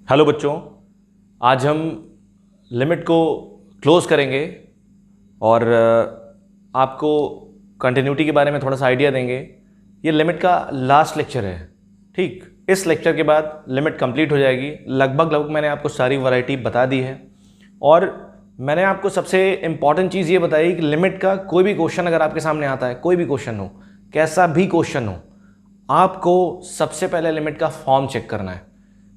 Hello बच्चों, आज हम लिमिट को क्लोज करेंगे और आपको कंटिन्यूटी के बारे में थोड़ा सा आइडिया देंगे। ये लिमिट का लास्ट लेक्चर है। ठीक, इस लेक्चर के बाद लिमिट कंप्लीट हो जाएगी। लगभग मैंने आपको सारी वैरायटी बता दी है और मैंने आपको सबसे इम्पॉर्टेंट चीज़ ये बताई कि लिमिट का कोई भी क्वेश्चन अगर आपके सामने आता है, कोई भी क्वेश्चन हो, कैसा भी क्वेश्चन हो, आपको सबसे पहले लिमिट का फॉर्म चेक करना है।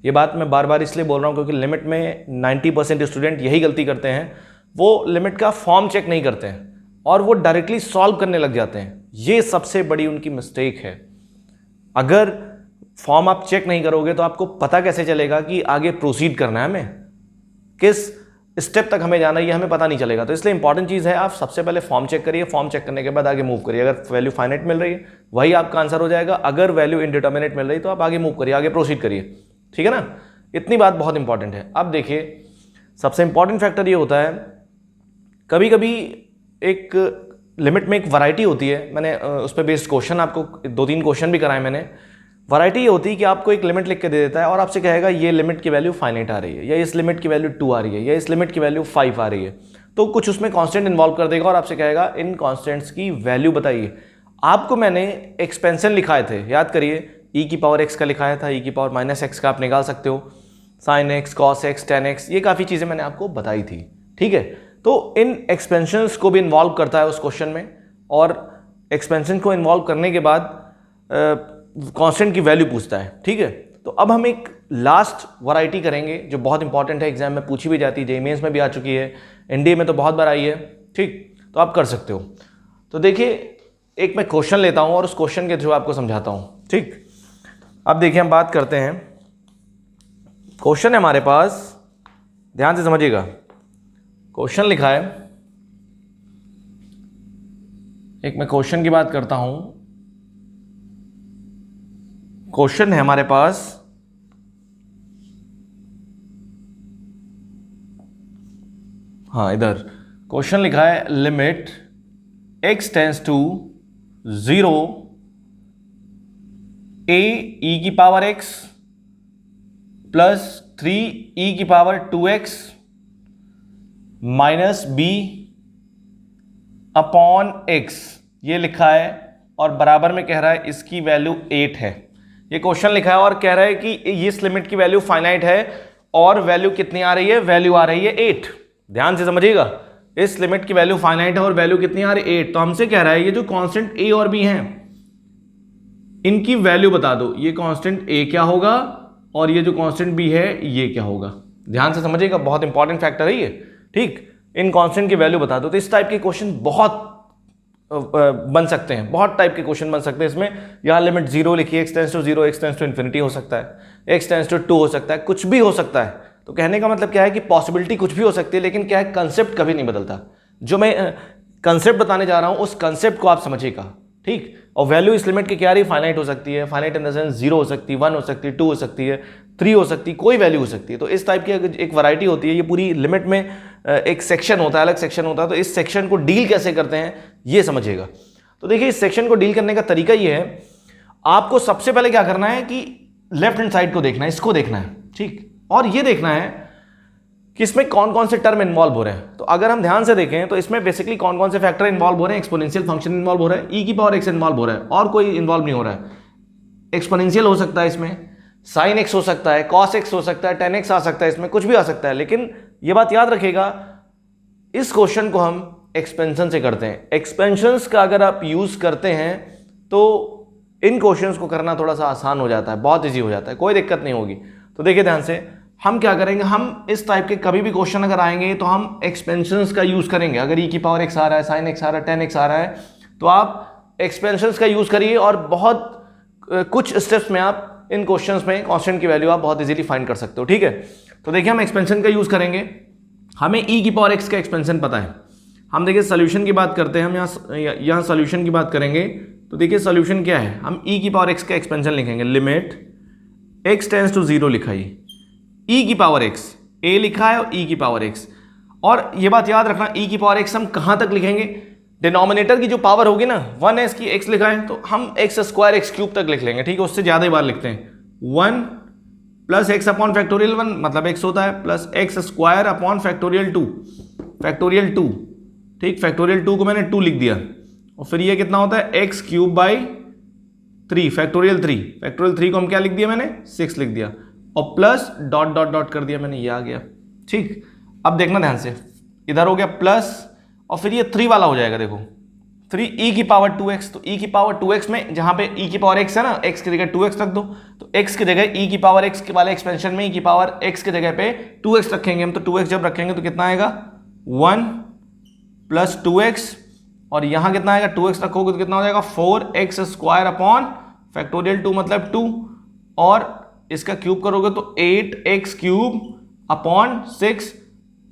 ये बात मैं बार बार इसलिए बोल रहा हूँ क्योंकि लिमिट में 90% स्टूडेंट यही गलती करते हैं, वो लिमिट का फॉर्म चेक नहीं करते हैं और वो डायरेक्टली सॉल्व करने लग जाते हैं। ये सबसे बड़ी उनकी मिस्टेक है। अगर फॉर्म आप चेक नहीं करोगे तो आपको पता कैसे चलेगा कि आगे प्रोसीड करना है, हमें किस स्टेप तक हमें जाना है, ये हमें पता नहीं चलेगा। तो इसलिए इंपॉर्टेंट चीज़ है, आप सबसे पहले फॉर्म चेक करिए। फॉर्म चेक करने के बाद आगे मूव करिए। अगर वैल्यू फाइनाइट मिल रही है वही आपका आंसर हो जाएगा। अगर वैल्यू इनडिटर्मिनेट मिल रही है तो आप आगे मूव करिए, आगे प्रोसीड करिए। ठीक है ना, इतनी बात बहुत इंपॉर्टेंट है। अब देखिए, सबसे इंपॉर्टेंट फैक्टर ये होता है, कभी कभी एक लिमिट में एक वैरायटी होती है। मैंने उस पर बेस्ड क्वेश्चन आपको 2-3 क्वेश्चन भी कराए मैंने। वैरायटी ये होती है कि आपको एक लिमिट लिख के दे देता है और आपसे कहेगा ये लिमिट की वैल्यू फाइनाइट आ रही है, या इस लिमिट की वैल्यू 2 आ रही है, या इस लिमिट की वैल्यू 5 आ रही है। तो कुछ उसमें कांस्टेंट इन्वॉल्व कर देगा और आपसे कहेगा इन कांस्टेंट्स की वैल्यू बताइए। आपको मैंने एक्सपेंशन लिखाए थे, याद करिए, e की पावर x का लिखाया था, e की पावर माइनस x का आप निकाल सकते हो, sin x, cos x, tan x, ये काफ़ी चीज़ें मैंने आपको बताई थी। ठीक है, तो इन एक्सपेंशंस को भी इन्वॉल्व करता है उस क्वेश्चन में, और एक्सपेंशन को इन्वॉल्व करने के बाद कांस्टेंट की वैल्यू पूछता है। ठीक है, तो अब हम एक लास्ट वैरायटी करेंगे जो बहुत इंपॉर्टेंट है, एग्जाम में पूछी भी जाती है, जेईई मेंस में भी आ चुकी है, एनडीए में तो बहुत बार आई है। ठीक, तो आप कर सकते हो। तो देखिए, एक मैं क्वेश्चन लेता हूँ और उस क्वेश्चन के थ्रू आपको समझाता हूँ। ठीक, अब देखिए हम बात करते हैं। क्वेश्चन है हमारे पास, ध्यान से समझिएगा। क्वेश्चन लिखा है, एक मैं क्वेश्चन की बात करता हूं। क्वेश्चन है हमारे पास, हाँ इधर क्वेश्चन लिखा है, limit x tends to 0 a e की पावर x प्लस 3e की power 2x minus b upon x, ये लिखा है और बराबर में कह रहा है इसकी वैल्यू 8 है। ये क्वेश्चन लिखा है और कह रहा है कि इस लिमिट की वैल्यू फाइनाइट है और वैल्यू कितनी आ रही है, वैल्यू आ रही है 8। ध्यान से समझिएगा, इस लिमिट की वैल्यू फाइनाइट है और वैल्यू कितनी आ रही है 8। तो हमसे कह रहा है ये जो कांस्टेंट a और b हैं इनकी वैल्यू बता दो। ये कांस्टेंट a क्या होगा और ये जो कांस्टेंट b है ये क्या होगा। ध्यान से समझिएगा, बहुत इंपॉर्टेंट फैक्टर है ये। ठीक, इन कांस्टेंट की वैल्यू बता दो। तो इस टाइप के क्वेश्चन बहुत बन सकते हैं, बहुत टाइप के क्वेश्चन बन सकते हैं इसमें। यहाँ लिमिट 0 लिखिए, x tends to 0, x tends to infinity हो सकता है, x टेंस टू 2 हो सकता है, कुछ भी हो सकता है। तो कहने का मतलब क्या है कि पॉसिबिलिटी कुछ भी हो सकती है, लेकिन क्या है, कंसेप्ट कभी नहीं बदलता। जो मैं कंसेप्ट बताने जा रहा हूं उस कंसेप्ट को आप समझिएगा। ठीक, और वैल्यू इस लिमिट की क्या रही, फाइनाइट हो सकती है। फाइनाइट इन द सेंस 0 हो सकती है, 1 हो सकती है, 2 हो सकती है, 3 हो सकती है, कोई वैल्यू हो सकती है। तो इस टाइप की एक वैरायटी होती है। ये पूरी लिमिट में एक सेक्शन होता है, अलग सेक्शन होता है। तो इस सेक्शन को डील कैसे करते हैं ये समझिएगा। तो देखिए, इस सेक्शन को डील करने का तरीका ये है, आपको सबसे पहले क्या करना है कि लेफ्ट हैंड साइड को देखना है, इसको देखना है। ठीक, और ये देखना है कि इसमें कौन कौन से टर्म इन्वॉल्व हो रहे हैं। तो अगर हम ध्यान से देखें तो इसमें बेसिकली कौन कौन से फैक्टर इन्वॉल्व हो रहे हैं। एक्सपोनेंशियल फंक्शन इन्वॉल्व हो रहा है, e की पावर x इन्वॉल्व हो रहा है, और कोई इन्वॉल्व नहीं हो रहा है। एक्सपोनेंशियल हो सकता है इसमें, sin x हो सकता है, cos x हो सकता है, tan x आ सकता है, इसमें कुछ भी आ सकता है। लेकिन ये बात याद रखिएगा, इस क्वेश्चन को हम एक्सपेंशन से करते हैं। एक्सपेंशंस का अगर आप यूज करते हैं तो इन क्वेश्चंस को करना थोड़ा सा आसान हो जाता है, बहुत ईजी हो जाता है, कोई दिक्कत नहीं होगी। तो देखिए ध्यान से, हम क्या करेंगे, हम इस टाइप के कभी भी क्वेश्चन अगर आएंगे तो हम एक्सपेंशंस का यूज करेंगे। अगर e की पावर x आ रहा है, sin x आ रहा है, tan x आ रहा है, तो आप एक्सपेंशंस का यूज करिए और बहुत कुछ स्टेप्स में आप इन क्वेश्चंस में कांस्टेंट की वैल्यू आप बहुत इजीली फाइंड कर सकते हो। ठीक है, तो देखिए हम एक्सपेंशन का यूज करेंगे। हमें e की पावर x का एक्सपेंशन पता है। हम देखिए सोल्यूशन की बात करते हैं, हम यहाँ सोल्यूशन की बात करेंगे। तो देखिए सोल्यूशन क्या है, हम e की पावर x का एक्सपेंशन लिखेंगे। लिमिट x टेंस टू 0 लिखा है, e की पावर x, a लिखा है और e की पावर x। और ये बात याद रखना, e की पावर x हम कहां तक लिखेंगे, डिनोमिनेटर की जो पावर होगी ना, 1 है, इसकी x लिखा है तो हम x स्क्वायर x क्यूब तक लिख लेंगे। ठीक है, उससे ज्यादा ही बार लिखते हैं। 1 प्लस एक्स अपॉन फैक्टोरियल 1 मतलब एक्स होता है, plus x square upon factorial 2, factorial 2, ठीक, फैक्टोरियल 2 को मैंने 2 लिख दिया, और फिर ये कितना होता है x cube by 3, factorial 3, factorial 3 को हम क्या लिख दिया मैंने 6 लिख दिया, और प्लस डॉट डॉट डॉट कर दिया मैंने, ये आ गया। ठीक, अब देखना ध्यान से, इधर हो गया प्लस, और फिर ये 3 वाला हो जाएगा, देखो 3 e की पावर 2x, तो e की पावर 2x में जहां पे e की पावर x है ना, x की जगह 2x रख दो, तो x की जगह e की पावर x के वाले एक्सपेंशन में e की पावर x की जगह पे 2x रखेंगे हम, तो 2x जब रखेंगे तो कितना आएगा 1 प्लस 2x, और यहां कितना आएगा 2x रखोगे तो कितना हो जाएगा 4x स्क्वायर अपॉन फैक्टोरियल 2 मतलब 2, और इसका क्यूब करोगे तो 8x cube upon 6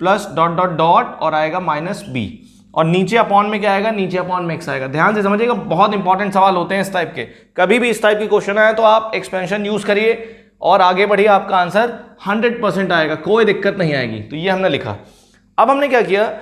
plus dot dot dot और आएगा माइनस b, और नीचे अपॉन में क्या आएगा, नीचे अपॉन में x आएगा। ध्यान से समझिएगा, बहुत इंपॉर्टेंट सवाल होते हैं इस टाइप के, कभी भी इस टाइप की क्वेश्चन आए तो आप एक्सपेंशन यूज करिए और आगे बढ़िए, आपका आंसर 100% आएगा, कोई दिक्कत नहीं आएगी। तो ये हमने लिखा। अब हमने क्या किया,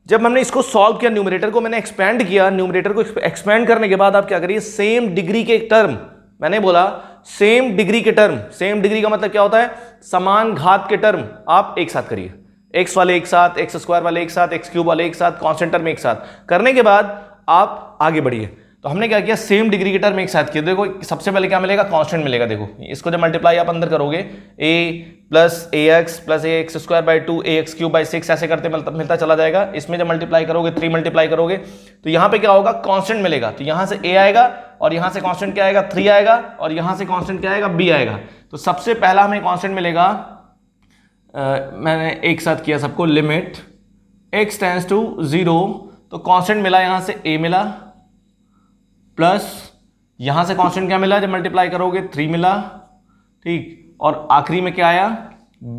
जब हमने इसको सॉल्व किया, न्यूमरेटर को मैंने एक्सपेंड किया, न्यूमरेटर को एक्सपेंड करने के बाद आप क्या करिए, सेम डिग्री के टर्म, मैंने बोला सेम डिग्री के टर्म, सेम डिग्री का मतलब क्या होता है, समान घात के टर्म आप एक साथ करिए, एक्स वाले एक साथ, एक्स स्क्वायर वाले एक साथ, एक्स क्यूब वाले एक साथ, कॉन्स्टेंट टर्म एक साथ करने के बाद आप आगे बढ़िए। तो हमने क्या किया, सेम डिग्री के टर्म एक साथ किए। देखो सबसे पहले क्या मिलेगा, कांस्टेंट मिलेगा। देखो इसको जब मल्टीप्लाई आप अंदर करोगे, a plus A x square by 2 A x cube by 6 ऐसे करते मिलता चला जाएगा। इसमें जब मल्टीप्लाई करोगे 3 मल्टीप्लाई करोगे तो यहाँ पे क्या होगा, कांस्टेंट मिलेगा। तो यहाँ से a आएगा और यहाँ से कांस्टेंट क्या आएगा 3 आएगा और यहाँ से कांस्टेंट क्या आएगा b आएगा। तो सबसे पहला हमें कांस्टेंट मिलेगा, मैंने एक साथ किया सबको, लिमिट x टेंड्स टू 0, तो कांस्टेंट मिला यहाँ से a मिला, प्लस यहां से कांस्टेंट क्या मिला जब मल्टीप्लाई करोगे 3 मिला, ठीक, और आखिरी में क्या आया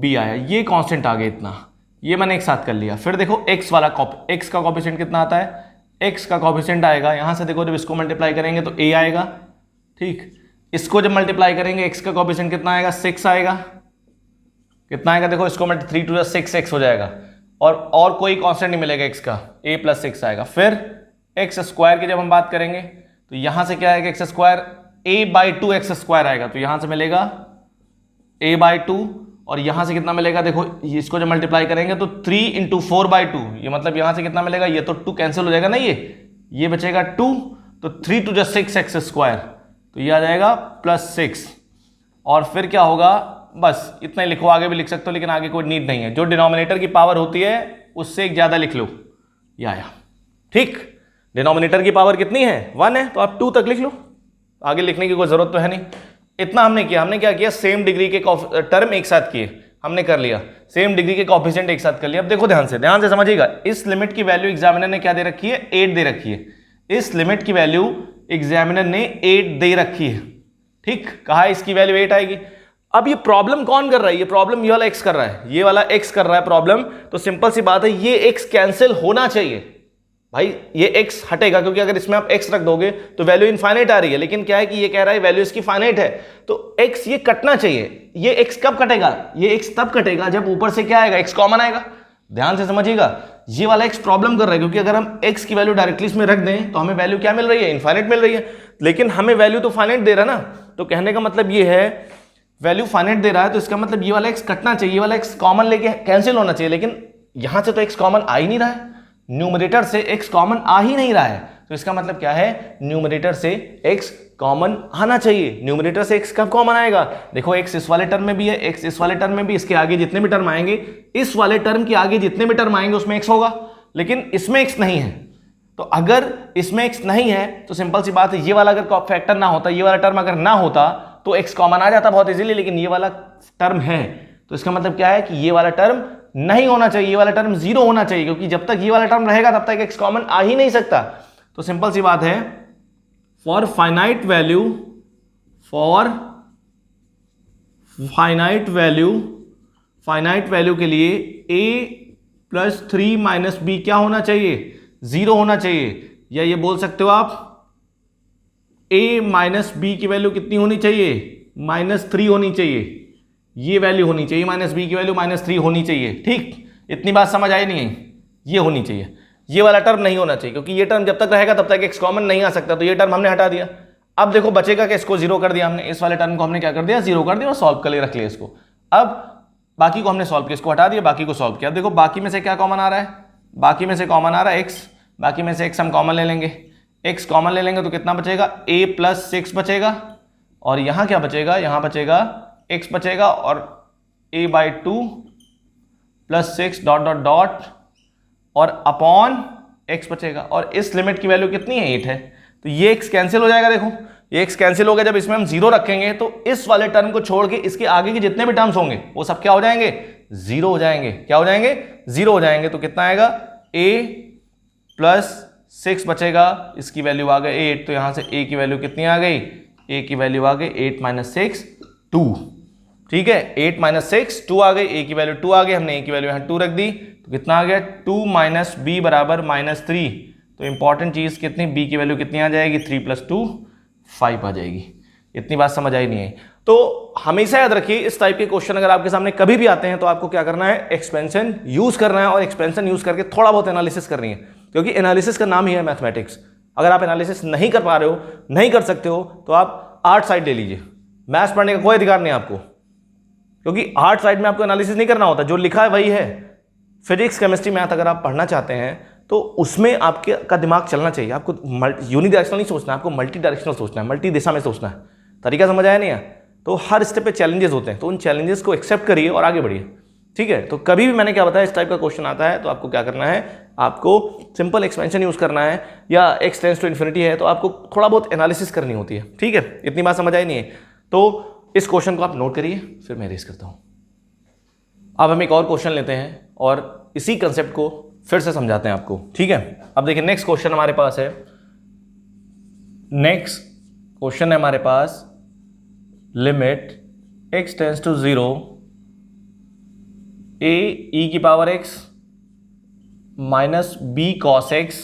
b आया। ये कांस्टेंट आ गया इतना, ये मैंने एक साथ कर लिया। फिर देखो x वाला x का कोएफिशिएंट कितना आता है, x का कोएफिशिएंट आएगा यहां से, देखो जब इसको मल्टीप्लाई करेंगे तो a आएगा, ठीक, इसको जब मल्टीप्लाई करेंगे x का कोएफिशिएंट कितना आएगा 6 आएगा, कितना आएगा देखो, इसको 3 to 6x हो जाएगा, और कोई कांस्टेंट नहीं मिलेगा x का, a प्लस 6 आएगा। फिर x स्क्वायर की जब हम बात करेंगे तो यहां से क्या आएगा, x square a by 2 x square आएगा, तो यहां से मिलेगा a बाई 2, और यहां से कितना मिलेगा, देखो इसको जब मल्टीप्लाई करेंगे तो 3 इंटू 4 बाई 2, ये मतलब यहां से कितना मिलेगा, ये तो 2 कैंसिल हो जाएगा ना, ये बचेगा 2, तो 3 to 6 एक्स स्क्वायर, तो ये आ जाएगा प्लस 6। और फिर क्या होगा, बस इतना ही लिखो, आगे भी लिख सकते हो लेकिन आगे कोई नीड नहीं है, जो डिनोमिनेटर की पावर होती है उससे एक ज्यादा लिख लो, ये आया, ठीक। डिनोमिनेटर की पावर कितनी है 1 है, तो आप 2 तक लिख लो, आगे लिखने की कोई जरूरत तो है नहीं। इतना हमने किया, हमने क्या किया, सेम डिग्री के टर्म एक साथ किए, हमने कर लिया, सेम डिग्री के कोएफिशिएंट एक साथ कर लिया। अब देखो ध्यान से समझिएगा, इस लिमिट की वैल्यू एग्जामिनर ने क्या दे रखी है, 8 दे रखी है। इस लिमिट की वैल्यू एग्जामिनर ने 8 दे रखी है, ठीक, कहा इसकी वैल्यू 8 आएगी। अब ये प्रॉब्लम कौन कर रहा है, ये प्रॉब्लम ये वाला x कर रहा है, ये वाला x कर रहा है प्रॉब्लम, तो सिंपल सी बात है, ये x कैंसिल होना चाहिए भाई, ये x हटेगा, क्योंकि अगर इसमें आप x रख दोगे तो वैल्यू इनफाइनाइट आ रही है, लेकिन क्या है कि ये कह रहा है वैल्यू इसकी फाइनाइट है, तो x ये कटना चाहिए। ये x कब कटेगा, ये x तब कटेगा जब ऊपर से क्या आएगा, x कॉमन आएगा। ध्यान से समझिएगा, ये वाला x प्रॉब्लम कर रहा है, क्योंकि अगर हम x की वैल्यू डायरेक्टली इसमें रख दें तो हमें वैल्यू क्या मिल रही है, इनफाइनाइट मिल रही है, लेकिन हमें वैल्यू तो फाइनाइट दे रहा है ना, तो कहने का मतलब ये है वैल्यू फाइनाइट दे रहा है, तो इसका मतलब ये वाला x कटना चाहिए, ये वाला x कॉमन लेके कैंसिल होना चाहिए, लेकिन यहां से तो x कॉमन आ ही नहीं रहा है, न्यूमरेटर से x कॉमन आ ही नहीं रहा है, तो इसका मतलब क्या है, न्यूमरेटर से x कॉमन आना चाहिए। न्यूमरेटर से x कब कॉमन आएगा, देखो x इस वाले टर्म में भी है, x इस वाले टर्म में भी, इसके आगे जितने भी टर्म आएंगे, इस वाले टर्म के आगे जितने भी टर्म आएंगे उसमें x होगा, लेकिन इसमें x नहीं है। तो अगर इसमें x नहीं है तो सिंपल सी बात है, ये वाला अगर फैक्टर ना होता, ये वाला टर्म अगर ना होता तो x कॉमन आ जाता बहुत इजीली, लेकिन ये वाला टर्म है, तो इसका मतलब क्या है कि ये वाला टर्म नहीं होना चाहिए, ये वाला टर्म 0 होना चाहिए, क्योंकि जब तक ये वाला टर्म रहेगा तब तक x कॉमन आ ही नहीं सकता। तो सिंपल सी बात है, फॉर फाइनाइट वैल्यू के लिए a प्लस 3 माइनस b क्या होना चाहिए, 0 होना चाहिए, या ये बोल सकते हो आप a माइनस b की वैल्यू कितनी होनी चाहिए, -3 होनी चाहिए, ये वैल्यू होनी चाहिए, माइनस बी की वैल्यू -3 होनी चाहिए, ठीक। इतनी बात समझ आई नहीं है, ये होनी चाहिए, ये वाला टर्म नहीं होना चाहिए, क्योंकि ये टर्म जब तक रहेगा तब तक x कॉमन नहीं आ सकता, तो ये टर्म हमने हटा दिया। अब देखो बचेगा कि इसको 0 कर दिया हमने, इस वाले टर्म को हमने क्या कर दिया, 0 कर दिया और सॉल्व कर लिए रख लिया इसको। अब बाकी को हमने सॉल्व किया, इसको हटा दिया, बाकी को सॉल्व किया। अब देखो बाकी में से क्या कॉमन आ रहा है, बाकी में से कॉमन आ रहा है x, बाकी में से x हम कॉमन ले लेंगे, x कॉमन ले लेंगे तो कितना बचेगा, a प्लस 6 बचेगा, और यहां क्या बचेगा, यहां बचेगा x बचेगा, और a/2 plus 6 dot dot dot और अपॉन x बचेगा, और इस लिमिट की वैल्यू कितनी है, 8 है। तो ये x कैंसिल हो जाएगा, देखो ये x कैंसिल हो गया। जब इसमें हम 0 रखेंगे तो इस वाले टर्म को छोड़ के इसके आगे के जितने भी टर्म्स होंगे वो सब क्या हो जाएंगे, 0 हो जाएंगे। क्या हो जाएंगे, 0 हो जाएंगे। तो कितना आएगा, a प्लस 6 बचेगा, इसकी वैल्यू आ गई 8, तो यहां से a की वैल्यू कितनी आ गई, a की वैल्यू आ गई 8 माइनस 6 2। ठीक है, 8 माइनस 6 2 आ गई, a की वैल्यू 2 आ गई, हमने a की वैल्यू यहां 2 रख दी, तो कितना आ गया 2 माइनस b बराबर -3। तो इंपॉर्टेंट चीज कितनी, b की वैल्यू कितनी आ जाएगी, 3 प्लस 2 5 आ जाएगी। इतनी बात समझ आई नहीं आई? तो हमेशा याद रखिए इस टाइप के क्वेश्चन अगर आपके सामने कभी भी आते हैं तो आपको क्या करना है, एक्सपेंशन यूज करना है, और एक्सपेंशन यूज करके थोड़ा बहुत एनालिसिस करनी है, क्योंकि एनालिसिस का नाम ही है मैथमेटिक्स। अगर आप एनालिसिस नहीं कर पा रहे हो, नहीं कर सकते हो, तो आप आर्ट साइड ले लीजिए, मैथ्स पढ़ने का कोई अधिकार नहीं आपको, क्योंकि आर्ट साइड में आपको एनालिसिस नहीं करना होता, जो लिखा है वही है। फिजिक्स केमिस्ट्री मैथ अगर आप पढ़ना चाहते हैं तो उसमें आपके का दिमाग चलना चाहिए, आपको यूनिडायरेक्शनल नहीं सोचना है, आपको मल्टी डायरेक्शनल सोचना है, मल्टी दिशा में सोचना है। तरीका समझ आया नहीं है? तो हर स्टेप पे चैलेंजेस होते हैं, तो उन चैलेंजेस को एक्सेप्ट करिए और आगे बढ़िए। ठीक है, तो कभी भी मैंने क्या बताया, इस टाइप का क्वेश्चन आता है तो आपको क्या करना है, आपको सिंपल एक्सपेंशन यूज करना है, या x टेंड्स टू इन्फिनिटी है तो आपको थोड़ा बहुत एनालिसिस करनी होती है। ठीक है, इतनी बात समझ आई नहीं है? तो इस क्वेश्चन को आप नोट करिए, फिर मैं रेस करता हूं। अब हम एक और क्वेश्चन लेते हैं और इसी कंसेप्ट को फिर से समझाते हैं आपको। ठीक है, अब देखिए नेक्स्ट क्वेश्चन हमारे पास है, नेक्स्ट क्वेश्चन है हमारे पास, limit x tends to 0 a e की power x minus b cos x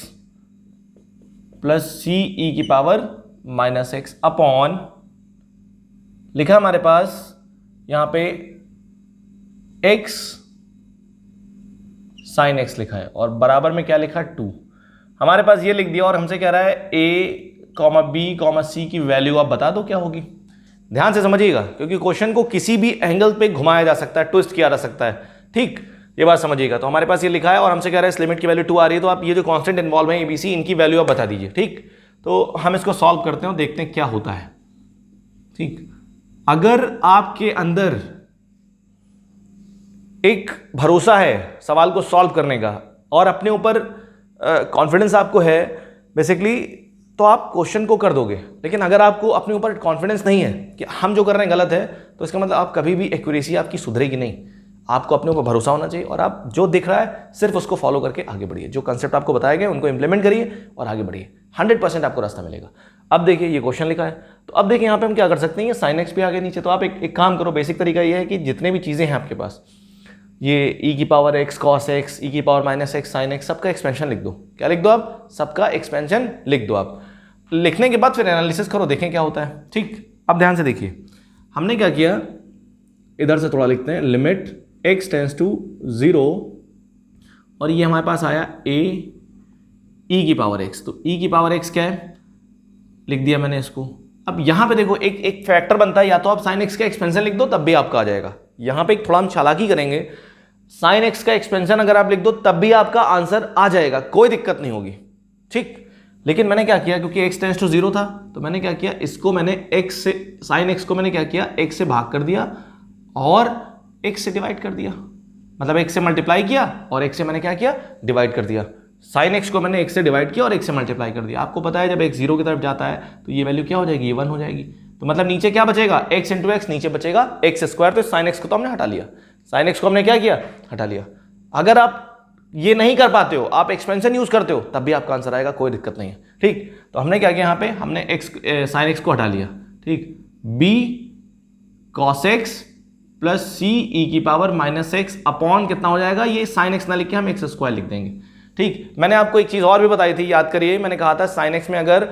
plus c e की पावर माइनस x अपॉन, लिखा हमारे पास यहां पे x साइन x लिखा है, और बराबर में क्या लिखा, 2। हमारे पास ये लिख दिया, और हमसे कह रहा है a, b, c की वैल्यू आप बता दो क्या होगी। ध्यान से समझिएगा, क्योंकि क्वेश्चन को किसी भी एंगल पे घुमाया जा सकता है, ट्विस्ट किया जा सकता है। ठीक, ये बात समझिएगा। तो हमारे पास ये लिखा है और हमसे कह रहा है इस लिमिट की वैल्यू 2 आ रही है, तो आप ये जो कांस्टेंट इन्वॉल्व है ABC, इनकी वैल्यू आप बता दीजिए। ठीक, तो हम इसको सॉल्व करते हैं, देखते हैं क्या होता है। ठीक, अगर आपके अंदर एक भरोसा है सवाल को सॉल्व करने का और अपने ऊपर कॉन्फिडेंस आपको है बेसिकली, तो आप क्वेश्चन को कर दोगे। लेकिन अगर आपको अपने ऊपर कॉन्फिडेंस नहीं है कि हम जो कर रहे हैं गलत है, तो इसका मतलब आप कभी भी एक्यूरेसी आपकी सुधरेगी नहीं। आपको अपने ऊपर भरोसा होना चाहिए और आप जो दिख रहा है सिर्फ उसको फॉलो करके आगे बढ़िए। जो कंसेप्ट आपको बताए गए उनको इंप्लीमेंट करिए और आगे बढ़िए, 100% आपको रास्ता मिलेगा। अब देखिए ये क्वेश्चन लिखा है, तो अब देखिए यहाँ पे हम क्या कर सकते हैं, ये साइन एक्स पे आगे नीचे। तो आप एक काम करो, बेसिक तरीका ये है कि जितने भी चीज़ें हैं आपके पास, ये e की power x cos x, e की power minus x sin x, सबका एक्सपेंशन लिख दो। क्या लिख दो आप, सबका एक्सपेंशन लिख दो आप। लिखने के बाद फिर एनालिसिस करो, देखें क्या होता है। ठीक, अब ध्यान से देखिए, हमने क्या किया, इधर से थोड़ा लिखते हैं, लिमिट x टेंड्स टू 0, और ये हमारे पास आया a e की पावर x। तो e की पावर x क्या है, लिख दिया मैंने इसको। अब यहां पे देखो एक फैक्टर बनता है, या तो आप sin x का एक्सपेंशन लिख दो तब भी आपका आ जाएगा। यहां पे एक थोड़ा हम चालाकी करेंगे, sin x का एक्सपेंशन अगर आप लिख दो तब भी आपका आंसर आ जाएगा, कोई दिक्कत नहीं होगी। ठीक, लेकिन मैंने क्या किया, क्योंकि x टेंड्स टू 0 था, तो मैंने क्या किया, इसको मैंने x से, sin x को मैंने क्या किया, x से भाग कर दिया और x से डिवाइड कर दिया। मतलब x से मल्टीप्लाई किया और x से मैंने क्या किया, डिवाइड कर दिया। sin x को मैंने x से डिवाइड किया और x से मल्टीप्लाई कर दिया। आपको पता है जब x 0 की तरफ जाता है तो ये वैल्यू क्या हो जाएगी, ये 1 हो जाएगी। तो मतलब नीचे क्या बचेगा, x इंटू एक्स, नीचे बचेगा x स्क्वायर। तो sin x को तो हमने हटा लिया, sin x को हमने क्या किया, हटा लिया। अगर आप ये नहीं कर पाते हो, आप एक्सपेंशन यूज करते हो, तब भी आपका आंसर आएगा, कोई दिक्कत नहीं है। ठीक, तो हमने क्या किया, यहाँ पे हमने sin x को हटा लिया। ठीक, b cos x plus c e की पावर माइनस x अपॉन कितना हो जाएगा, ये sin x ना लिख के हम x स्क्वायर लिख देंगे। ठीक, मैंने आपको एक चीज और भी बताई थी, याद करिए, मैंने कहा था sin x में अगर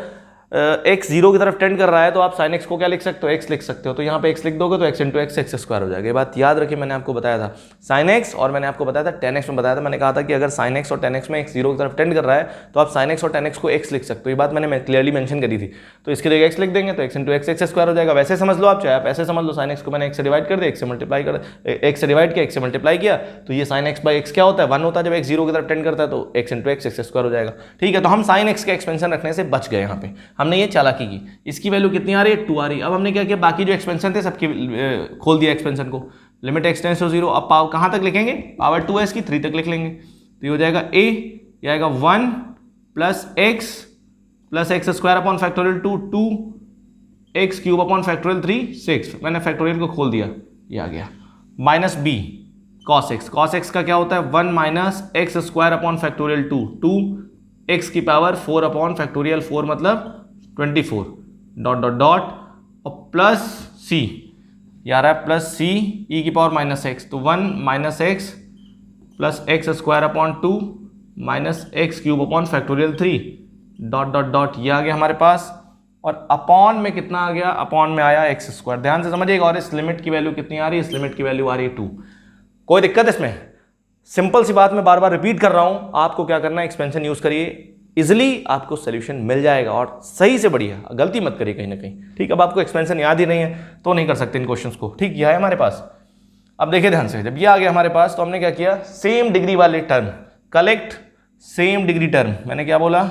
x जीरो की तरफ टेंड कर रहा है तो आप sin x को क्या लिख सकते हो, x लिख सकते हो। तो यहाँ पे x लिख दोगे तो x into x x square हो जाएगा। ये बात याद रखिए, मैंने आपको बताया था sin x और मैंने आपको बताया था tan x में बताया था। मैंने कहा था कि अगर sin x और tan x में x जीरो की तरफ टेंड कर रहा है तो आप sin x और tan x को x लिख सकते हो। ये बात मैंने क्लियरली मेंशन करी थी। तो इसके लिए x लिख देंगे तो x into x x square हो जाएगा। वैसे समझ लो आप, चाहे आप ऐसे समझ लो, sin x को मैंने x से डिवाइड कर दिया, x से मल्टीप्लाई कर x से डिवाइड किया, x से मल्टीप्लाई किया, तो ये sin x बाई x क्या होता है, 1 होता है। जब x जीरो की तरफ टेंड करता है तो x into x x square हो जाएगा। ठीक है, तो हम sin x के एक्सपेंशन रखने से बच गए। यहाँ पे हमने ये चालाकी की। इसकी वैल्यू कितनी आ रही है, 2 आ रही है। अब हमने क्या किया, बाकी जो एक्सपेंशन थे सबकी खोल दिया एक्सपेंशन को, लिमिट x टेंड्स टू 0। अब पावर कहाँ तक लिखेंगे, पावर 2 है इसकी, 3 तक लिख लेंगे। तो ये हो जाएगा a, ये आएगा 1 plus x square upon factorial 2 x cube upon factorial 3 6। मैंने फैक्टोरियल को खोल दिया, ये आ गया। माइनस b cos x का क्या होता है, 1 minus x square upon factorial 2 x की पावर 4 अपॉन फैक्टोरियल 4 मतलब 24 डॉट डॉट डॉट और प्लस c, ये आ रहा है प्लस c e की पावर माइनस एक्स। तो 1 minus x plus x square upon 2 minus x cube upon factorial 3 dot dot dot, ये आ गया हमारे पास। और अपॉन में कितना आ गया, अपॉन में आया एक्स स्क्वायर। ध्यान से समझिएगा। और इस लिमिट की वैल्यू कितनी आ रही है, इस लिमिट की वैल्यू आ रही है 2। कोई दिक्कत इसमें, सिंपल सी बात मैं बार बार रिपीट कर रहा हूं। आपको क्या करना है, एक्सपेंशन यूज करिए, इजिली आपको सोल्यूशन मिल जाएगा और सही से बढ़िया। गलती मत करिए कहीं ना कहीं। ठीक, अब आपको एक्सपेंशन याद ही नहीं है तो नहीं कर सकते इन क्वेश्चंस को। ठीक, यह है हमारे पास। अब देखिए ध्यान से, जब ये आ गया हमारे पास तो हमने क्या किया, सेम डिग्री वाले term collect, same degree term, मैंने क्या बोला,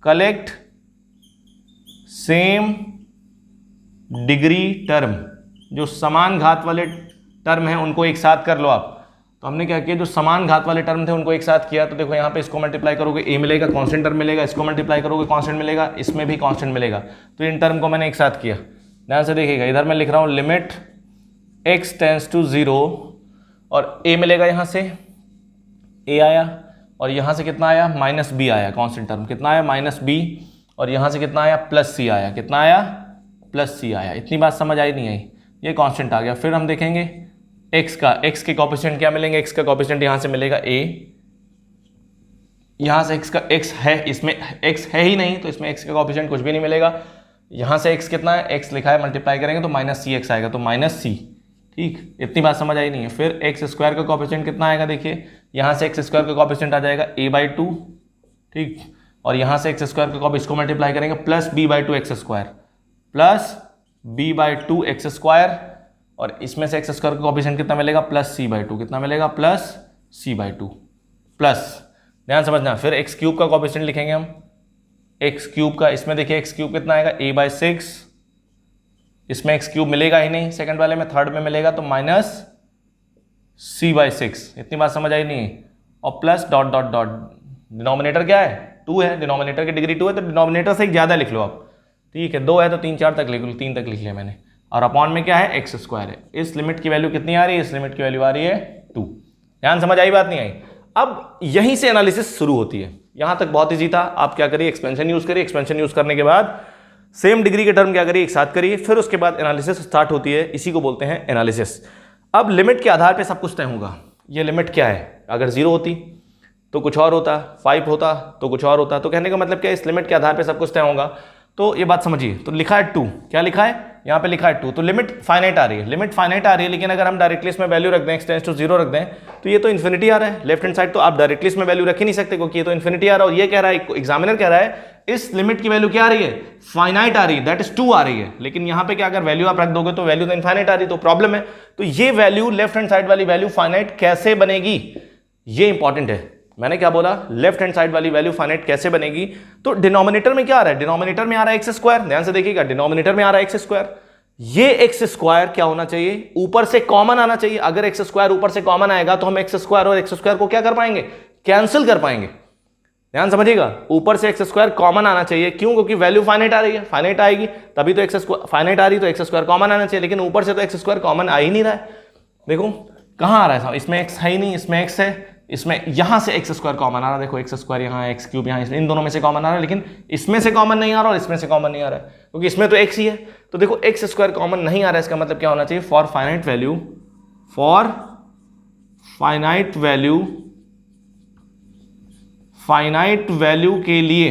कलेक्ट सेम डिग्री टर्म, जो समान घात वाले टर्म हैं उनको एक साथ कर लो आप। तो हमने क्या किया, जो समान घात वाले टर्म थे उनको एक साथ किया। तो देखो यहाँ पे इसको मल्टीप्लाई करोगे a मिलेगा, कांस्टेंट टर्म मिलेगा, इसको मल्टीप्लाई करोगे कांस्टेंट मिलेगा, इसमें भी कांस्टेंट मिलेगा। तो इन टर्म को मैंने एक साथ किया। ध्यान से देखिएगा, इधर मैं लिख रहा हूँ लिमिट x टेंड्स टू 0 और a मिलेगा, यहाँ से a आया और यहाँ से कितना आया, माइनस b आया। कांस्टेंट टर्म कितना आया, माइनस b, और यहाँ से कितना आया, प्लस c आया। कितना आया, प्लस c आया। इतनी बात समझ आई नहीं आई, ये कांस्टेंट आ गया। फिर हम देखेंगे x का, x के कोएफिशिएंट क्या मिलेंगे, x का कोएफिशिएंट यहाँ से मिलेगा a, यहाँ से x का x है, इसमें x है ही नहीं तो इसमें x का कोएफिशिएंट कुछ भी नहीं मिलेगा। यहाँ से x कितना है, x लिखा है, मल्टीप्लाई करेंगे तो माइनस सी एक्स आएगा, तो माइनस c। ठीक, इतनी बात समझ आई नहीं है। फिर एक्स स्क्वायर का कोएफिशिएंट कितना आएगा, देखिए यहाँ से एक्स स्क्वायर का कोएफिशिएंट आ जाएगा a/2। ठीक, और यहाँ से एक्स स्क्वायर का कोएफिशिएंट इसको मल्टीप्लाई करेंगे plus b/2 x square, plus b/2 x square, और इसमें से एक्स स्क्वायर का कोएफिशिएंट कितना मिलेगा, प्लस c/2। कितना मिलेगा, प्लस c/2 प्लस, ध्यान समझना। फिर एक्स क्यूब का कोएफिशिएंट लिखेंगे हम, एक्स क्यूब का, इसमें देखिए एक्स क्यूब कितना आएगा, a/6, इसमें एक्स क्यूब मिलेगा ही नहीं सेकंड वाले में, थर्ड में मिलेगा तो माइनस c/6। इतनी बात समझ आई नहीं। और plus dot dot dot, denominator क्या है, 2 है, डिनोमिनेटर की डिग्री 2 है तो डिनोमिनेटर से एक ज़्यादा लिख लो आप। ठीक है, 2 है तो 3 4 तक लिख लो, 3 तक लिख लिया मैंने। और अपॉन में क्या है, एक्स स्क्वायर है। इस लिमिट की वैल्यू कितनी आ रही है, इस लिमिट की वैल्यू आ रही है 2। ध्यान समझ आई, बात नहीं आई। अब यहीं से एनालिसिस शुरू होती है। यहां तक बहुत ईजी था। आप क्या करिए, एक्सपेंशन यूज करिए, एक्सपेंशन यूज करने के बाद सेम डिग्री के टर्म क्या करिए, एक साथ करिए, फिर उसके बाद एनालिसिस स्टार्ट होती है। इसी को बोलते हैं एनालिसिस। अब लिमिट के आधार पे सब कुछ तय होगा। ये लिमिट क्या है, अगर 0 होती तो कुछ और होता, 5 होता तो कुछ और होता। तो कहने का मतलब क्या, इस लिमिट के आधार पे सब कुछ तय होगा। तो ये बात समझिए। तो लिखा है 2, क्या लिखा है यहाँ पे, लिखा है 2। तो लिमिट फाइनाइट आ रही है, लिमिट फाइनाइट आ रही है, लेकिन अगर हम डायरेक्टली इसमें वैल्यू रख दें, x टेंड्स टू 0 रख दें, तो ये तो इन्फिनिटी आ रहा है लेफ्ट हैंड साइड। तो आप डायरेक्टली इसमें वैल्यू रख ही नहीं सकते क्योंकि ये तो इन्फिनिटी आ रहा है। और ये कह रहा है, एग्जामिनर कह रहा है इस लिमिट की वैल्यू क्या आ रही है, फाइनाइट आ रही है, दैट इज 2 आ रही है। लेकिन यहाँ पे क्या, अगर वैल्यू आप रख दोगे तो वैल्यू तो इनफाइनाइट आ रही है, तो प्रॉब्लम है। तो ये वैल्यू लेफ्ट हैंड साइड वाली वैल्यू फाइनाइट कैसे बनेगी, ये इंपॉर्टेंट है। मैंने क्या बोला, लेफ्ट हैंड साइड वाली वैल्यू फाइनाइट कैसे बनेगी। तो डिनोमिनेटर में क्या आ रहा है, डिनोमिनेटर में आ रहा है एक्स स्क्वायर। ध्यान से देखिएगा, डिनोमिनेटर में आ रहा है एक्स स्क्वायर। ये एक्स स्क्वायर क्या होना चाहिए, ऊपर से कॉमन आना चाहिए। अगर एक्स स्क्वायर ऊपर से कॉमन आएगा तो हम एक्स स्क्वायर और एक्स स्क्वायर को क्या कर पाएंगे, कैंसिल कर पाएंगे। ध्यान समझिएगा, ऊपर से एक्स स्क्वायर कॉमन आना चाहिए। क्यों, क्योंकि वैल्यू फाइनाइट आ रही है, फाइनाइट आएगी तभी तो एक्स स्क्वायर फाइनाइट आ रही है, तो एक्स स्क्वायर कॉमन आना चाहिए। लेकिन ऊपर से तो एक्स स्क्वायर कॉमन आ ही नहीं रहा है। देखो कहां आ रहा है, इसमें एक्स है ही नहीं, इसमें एक्स है, इसमें यहां से एक्स स्क्वायर कॉमन आ रहा है। देखो एक्स स्क्वायर यहाँ, एक्स क्यूब यहाँ, इन दोनों में से कॉमन आ रहा है, लेकिन इसमें से कॉमन नहीं आ रहा और इसमें से कॉमन नहीं आ रहा है क्योंकि इसमें तो एक्स ही है। तो देखो एक्स स्क्वायर कॉमन नहीं आ रहा है, इसका मतलब क्या होना चाहिए, for finite value, for finite value के लिए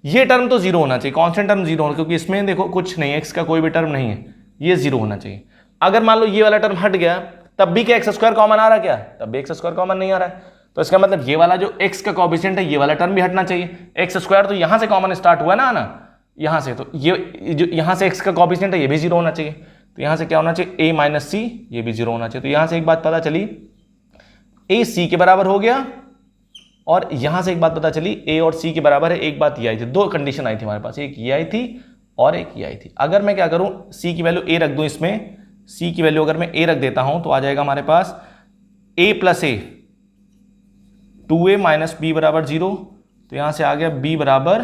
ये टर्म तो जीरो होना चाहिए, कांस्टेंट टर्म जीरो होना, क्योंकि इसमें देखो कुछ नहीं है, एक्स का कोई भी टर्म नहीं है, ये जीरो होना चाहिए। अगर मान लो ये वाला टर्म हट गया तब भी क्या एक्स स्क्वायर कॉमन आ रहा है क्या? तब भी एक्स स्क्वायर कॉमन नहीं आ रहा है। तो इसका मतलब ये वाला जो एक्स का कोएफिशिएंट है ये वाला टर्म भी हटना चाहिए। एक्स स्क्वायर तो यहां से कॉमन स्टार्ट हुआ ना आना, यहां से, तो ये जो यहां से एक्स का कोएफिशिएंट है ये भी जीरो होना चाहिए। तो यहां से क्या होना चाहिए? a माइनस सी, ये भी जीरो होना चाहिए। तो यहां से एक बात पता चली, a c के बराबर हो गया, और यहां से एक बात पता चली a और c के बराबर है। एक बात ये आई थी, दो कंडीशन आई थी हमारे पास, एक ये आई थी और एक ये आई थी। अगर मैं क्या करूं, c की वैल्यू a रख दूं, इसमें c की वैल्यू अगर मैं a रख देता हूं तो आ जाएगा हमारे पास a plus a, 2a minus b बराबर 0। तो यहां से आ गया b बराबर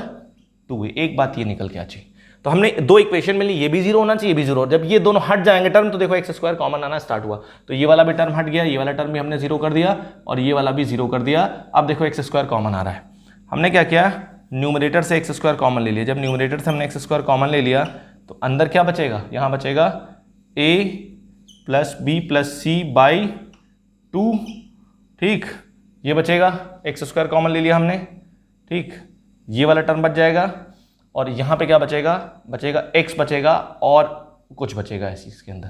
2a। एक बात ये निकल के आ चाहिए। तो हमने दो इक्वेशन मिली, ये भी जीरो होना चाहिए, ये भी जीरो। जब ये दोनों हट जाएंगे टर्म तो देखो एक्स स्क्वायर कॉमन आना स्टार्ट हुआ। तो ये वाला भी टर्म हट गया, ये वाला टर्म भी हमने जीरो कर दिया और ये वाला भी जीरो कर दिया। अब देखो एक्स स्क्वायर कॉमन आ रहा है। हमने क्या किया, न्यूमरेटर से एक्स स्क्वायर कॉमन ले लिया। जब न्यूमरेटर से हमने एक्स स्क्वायर कॉमन ले लिया तो अंदर क्या बचेगा, यहां बचेगा a plus b plus c by 2। ठीक, ये बचेगा, एक्स स्क्वायर कॉमन ले लिया हमने। ठीक, ये वाला टर्म बच जाएगा और यहां पे क्या बचेगा, बचेगा x बचेगा और कुछ बचेगा इस चीज के अंदर।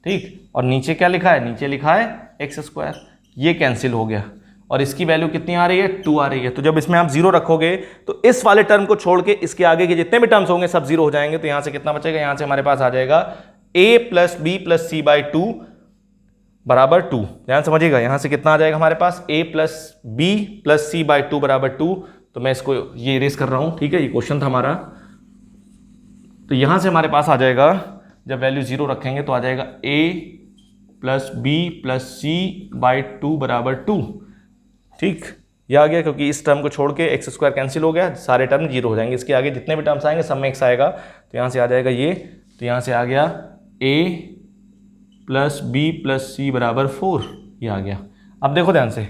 ठीक, और नीचे क्या लिखा है, नीचे लिखा है एक्स स्क्वायर। ये कैंसिल हो गया और इसकी वैल्यू कितनी आ रही है, 2 आ रही है। तो जब इसमें आप जीरो रखोगे तो इस वाले टर्म को छोड़ के इसके आगे के जितने भी टर्म्स होंगे सब जीरो हो जाएंगे। तो यहां से कितना बचेगा, यहां से हमारे पास आ जाएगा a plus b plus c by 2 बराबर 2। ध्यान समझिएगा, यहां से कितना आ जाएगा हमारे पास, a plus b plus c by 2 बराबर 2। तो मैं इसको ये इरेज कर रहा हूं, ठीक है, ये क्वेश्चन था हमारा। तो यहां से हमारे पास आ जाएगा, जब वैल्यू जीरो रखेंगे तो आ जाएगा a plus b plus c by 2 बराबर 2। ठीक, ये आ गया, क्योंकि इस टर्म को छोड़ के एक्स स्क्वायर कैंसिल हो गया, सारे टर्म जीरो हो जाएंगे। इसके आगे जितने भी टर्म्स आएंगे सब में एक्स आएगा। तो यहां से आ जाएगा ये, तो यहां से आ गया a प्लस बी प्लस सी बराबर 4, ये आ गया। अब देखो ध्यान से,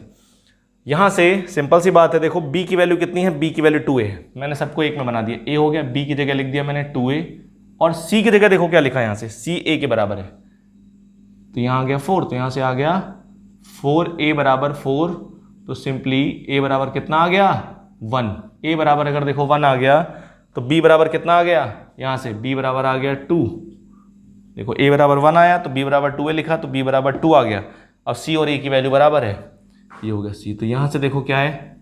यहां से सिंपल सी बात है, देखो b की वैल्यू कितनी है, b की वैल्यू 2a है। मैंने सबको एक में बना दिया, a हो गया, b की जगह लिख दिया मैंने 2a, और c की जगह देखो क्या लिखा है, यहां से c a के बराबर है। तो यहां आ गया 4, तो यहां से आ गया 4a बराबर 4। तो सिंपली a बराबर कितना आ गया, 1। a बराबर अगर देखो 1 आ गया तो b बराबर कितना आ गया, यहां से b बराबर आ गया 2। देखो a बराबर 1 आया तो b बराबर 2a लिखा तो b बराबर 2 आ गया। अब c और a की वैल्यू बराबर है, ये हो गया c। तो यहां से देखो क्या है,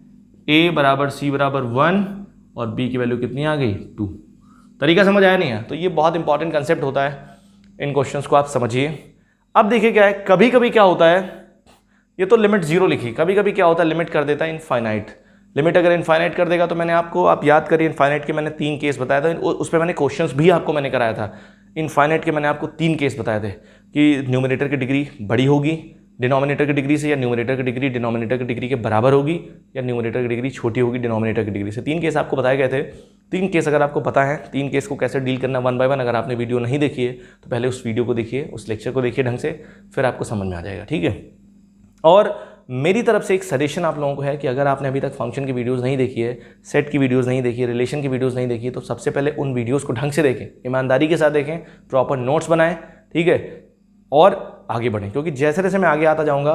a बराबर c बराबर 1 और b की वैल्यू कितनी आ गई, 2। तरीका समझ आया नहीं है? तो ये बहुत इंपॉर्टेंट कंसेप्ट होता है, इन क्वेश्चंस को आप समझिए। अब देखिए क्या है, कभी कभी क्या होता है, ये तो लिमिट जीरो लिखी, कभी कभी क्या होता है लिमिट कर देता है इनफाइनाइट। लिमिट अगर इनफाइनाइट कर देगा तो मैंने आपको, आप याद करिए इनफाइनाइट के मैंने 3 केस बताया था, उस पर मैंने क्वेश्चंस भी आपको मैंने कराया था। इनफाइनाइट के मैंने आपको 3 केस बताए थे कि न्यूमरेटर की डिग्री बड़ी होगी डिनोमिनेटर की डिग्री से, या न्यूमरेटर की डिग्री डिनोमिनेटर की डिग्री के बराबर होगी, या न्यूमरेटर की डिग्री छोटी होगी डिनोमिनेटर की डिग्री से। 3 केस आपको बताए गए थे। 3 केस अगर आपको पता है, 3 केस को कैसे डील करना 1 बाय 1, अगर आपने वीडियो नहीं देखी है तो पहले उस वीडियो को देखिए, उस लेक्चर को देखिए ढंग से, फिर आपको समझ में आ जाएगा। ठीक है, और मेरी तरफ से एक सजेशन आप लोगों को है कि अगर आपने अभी तक फंक्शन की वीडियोस नहीं देखी है, सेट की वीडियोस नहीं देखी है, रिलेशन की वीडियोस नहीं देखी है, तो सबसे पहले उन वीडियोस को ढंग से देखें, ईमानदारी के साथ देखें, प्रॉपर नोट्स बनाएं, ठीक है, और आगे बढ़ें। क्योंकि जैसे जैसे मैं आगे आता जाऊँगा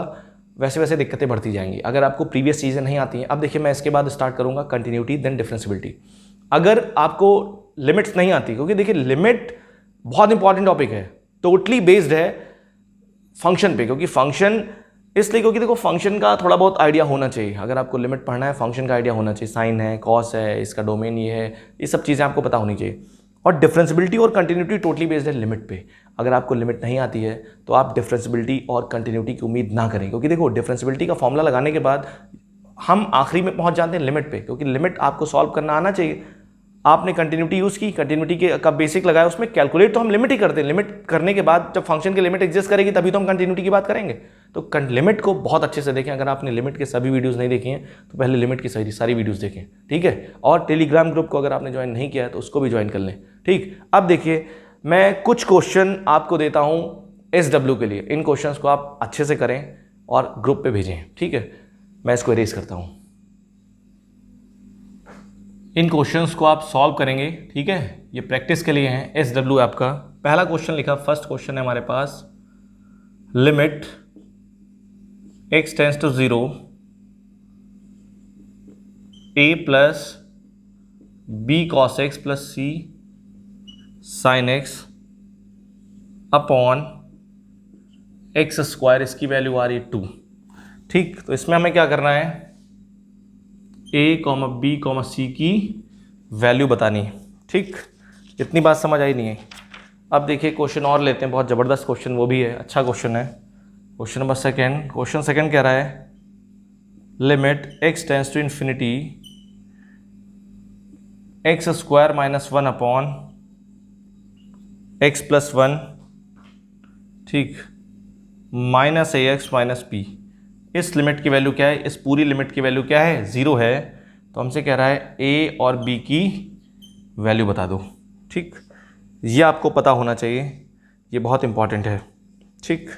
वैसे वैसे दिक्कतें बढ़ती जाएंगी। अगर आपको प्रीवियस चीज़ें नहीं आती हैं, अब देखिए मैं इसके बाद स्टार्ट करूँगा कंटिन्यूटी देन डिफरेंशियबिलिटी। अगर आपको लिमिट्स नहीं आती, क्योंकि देखिए लिमिट बहुत इंपॉर्टेंट टॉपिक है, टोटली बेस्ड है फंक्शन पे, क्योंकि फंक्शन इसलिए क्योंकि देखो फंक्शन का थोड़ा बहुत आइडिया होना चाहिए। अगर आपको लिमिट पढ़ना है, फंक्शन का आइडिया होना चाहिए, साइन है, कॉस है, इसका डोमेन ये है, ये सब चीज़ें आपको पता होनी चाहिए। और डिफरेंशियबिलिटी और कंटिन्यूटी टोटली बेस्ड है लिमिट पे। अगर आपको लिमिट नहीं आती है तो आप डिफरेंशियबिलिटी और कंटिन्यूटी की उम्मीद ना करें, क्योंकि देखो डिफरेंशियबिलिटी का फॉर्मूला लगाने के बाद हम आखिरी में पहुंच जाते हैं लिमिट पे, क्योंकि लिमिट आपको सॉल्व करना आना चाहिए। आपने कंटिन्यूटी यूज़ की, कंटिन्यूटी के का बेसिक लगाया, उसमें कैलकुलेट तो हम लिमिट ही करते हैं। लिमिट करने के बाद जब फंक्शन की लिमिट एग्जिस्ट करेगी तभी तो हम कंटिन्यूटी की बात करेंगे। तो लिमिट को बहुत अच्छे से देखें। अगर आपने लिमिट के सभी वीडियोस नहीं देखी हैं तो पहले लिमिट की सारी वीडियोस देखें, ठीक है। और टेलीग्राम ग्रुप को अगर आपने ज्वाइन नहीं किया है तो उसको भी ज्वाइन कर लें, ठीक। अब देखिए मैं कुछ क्वेश्चन आपको देता हूँ SW के लिए। इन क्वेश्चंस को आप अच्छे से करें और ग्रुप पे भेजें, ठीक है। मैं इसको इरेज करता हूँ। इन क्वेश्चंस को आप सॉल्व करेंगे, ठीक है। ये प्रैक्टिस के लिए हैं। SW आपका पहला क्वेश्चन लिखा, फर्स्ट क्वेश्चन है हमारे पास, limit x tends to 0 a plus B cos X plus C sine X upon X square, इसकी वैल्यू आ रही है 2। ठीक, तो इसमें हमें क्या करना है, ए कॉमा बी कॉमा सी की वैल्यू बतानी है। ठीक, इतनी बात समझ आई नहीं है। अब देखिए क्वेश्चन और लेते हैं, बहुत ज़बरदस्त क्वेश्चन वो भी है, अच्छा क्वेश्चन है। Question number second, question second कह रहा है limit x tends to infinity x square minus 1 upon x plus 1, ठीक, minus a x minus p. इस लिमिट की वैल्यू क्या है, इस पूरी लिमिट की वैल्यू क्या है, 0 है। तो हमसे कह रहा है ए और बी की वैल्यू बता दो। ठीक, ये आपको पता होना चाहिए, ये बहुत इंपॉर्टेंट है। ठीक,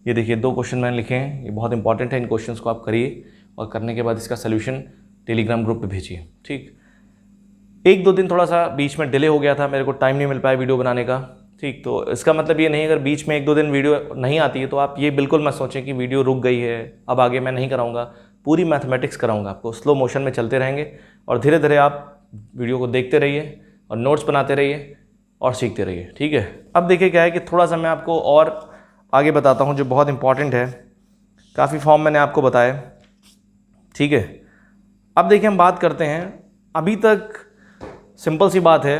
ये देखिए 2 क्वेश्चन मैंने लिखे हैं, ये बहुत इंपॉर्टेंट है। इन क्वेश्चंस को आप करिए और करने के बाद इसका सोल्यूशन टेलीग्राम ग्रुप पे भेजिए। ठीक, 1-2 दिन थोड़ा सा बीच में डिले हो गया था, मेरे को टाइम नहीं मिल पाया वीडियो बनाने का। ठीक, तो इसका मतलब ये नहीं, अगर बीच में 1-2 दिन वीडियो नहीं आती है तो आप ये बिल्कुल मत सोचें कि वीडियो रुक गई है, अब आगे मैं नहीं कराऊंगा। पूरी मैथमेटिक्स कराऊंगा आपको, स्लो मोशन में चलते रहेंगे और धीरे धीरे आप वीडियो को देखते रहिए और नोट्स बनाते रहिए और सीखते रहिए। ठीक है, अब देखिए क्या है कि थोड़ा सा मैं आपको और आगे बताता हूँ जो बहुत इंपॉर्टेंट है। काफ़ी फॉर्म मैंने आपको बताया। ठीक है, अब देखिए हम बात करते हैं, अभी तक सिंपल सी बात है,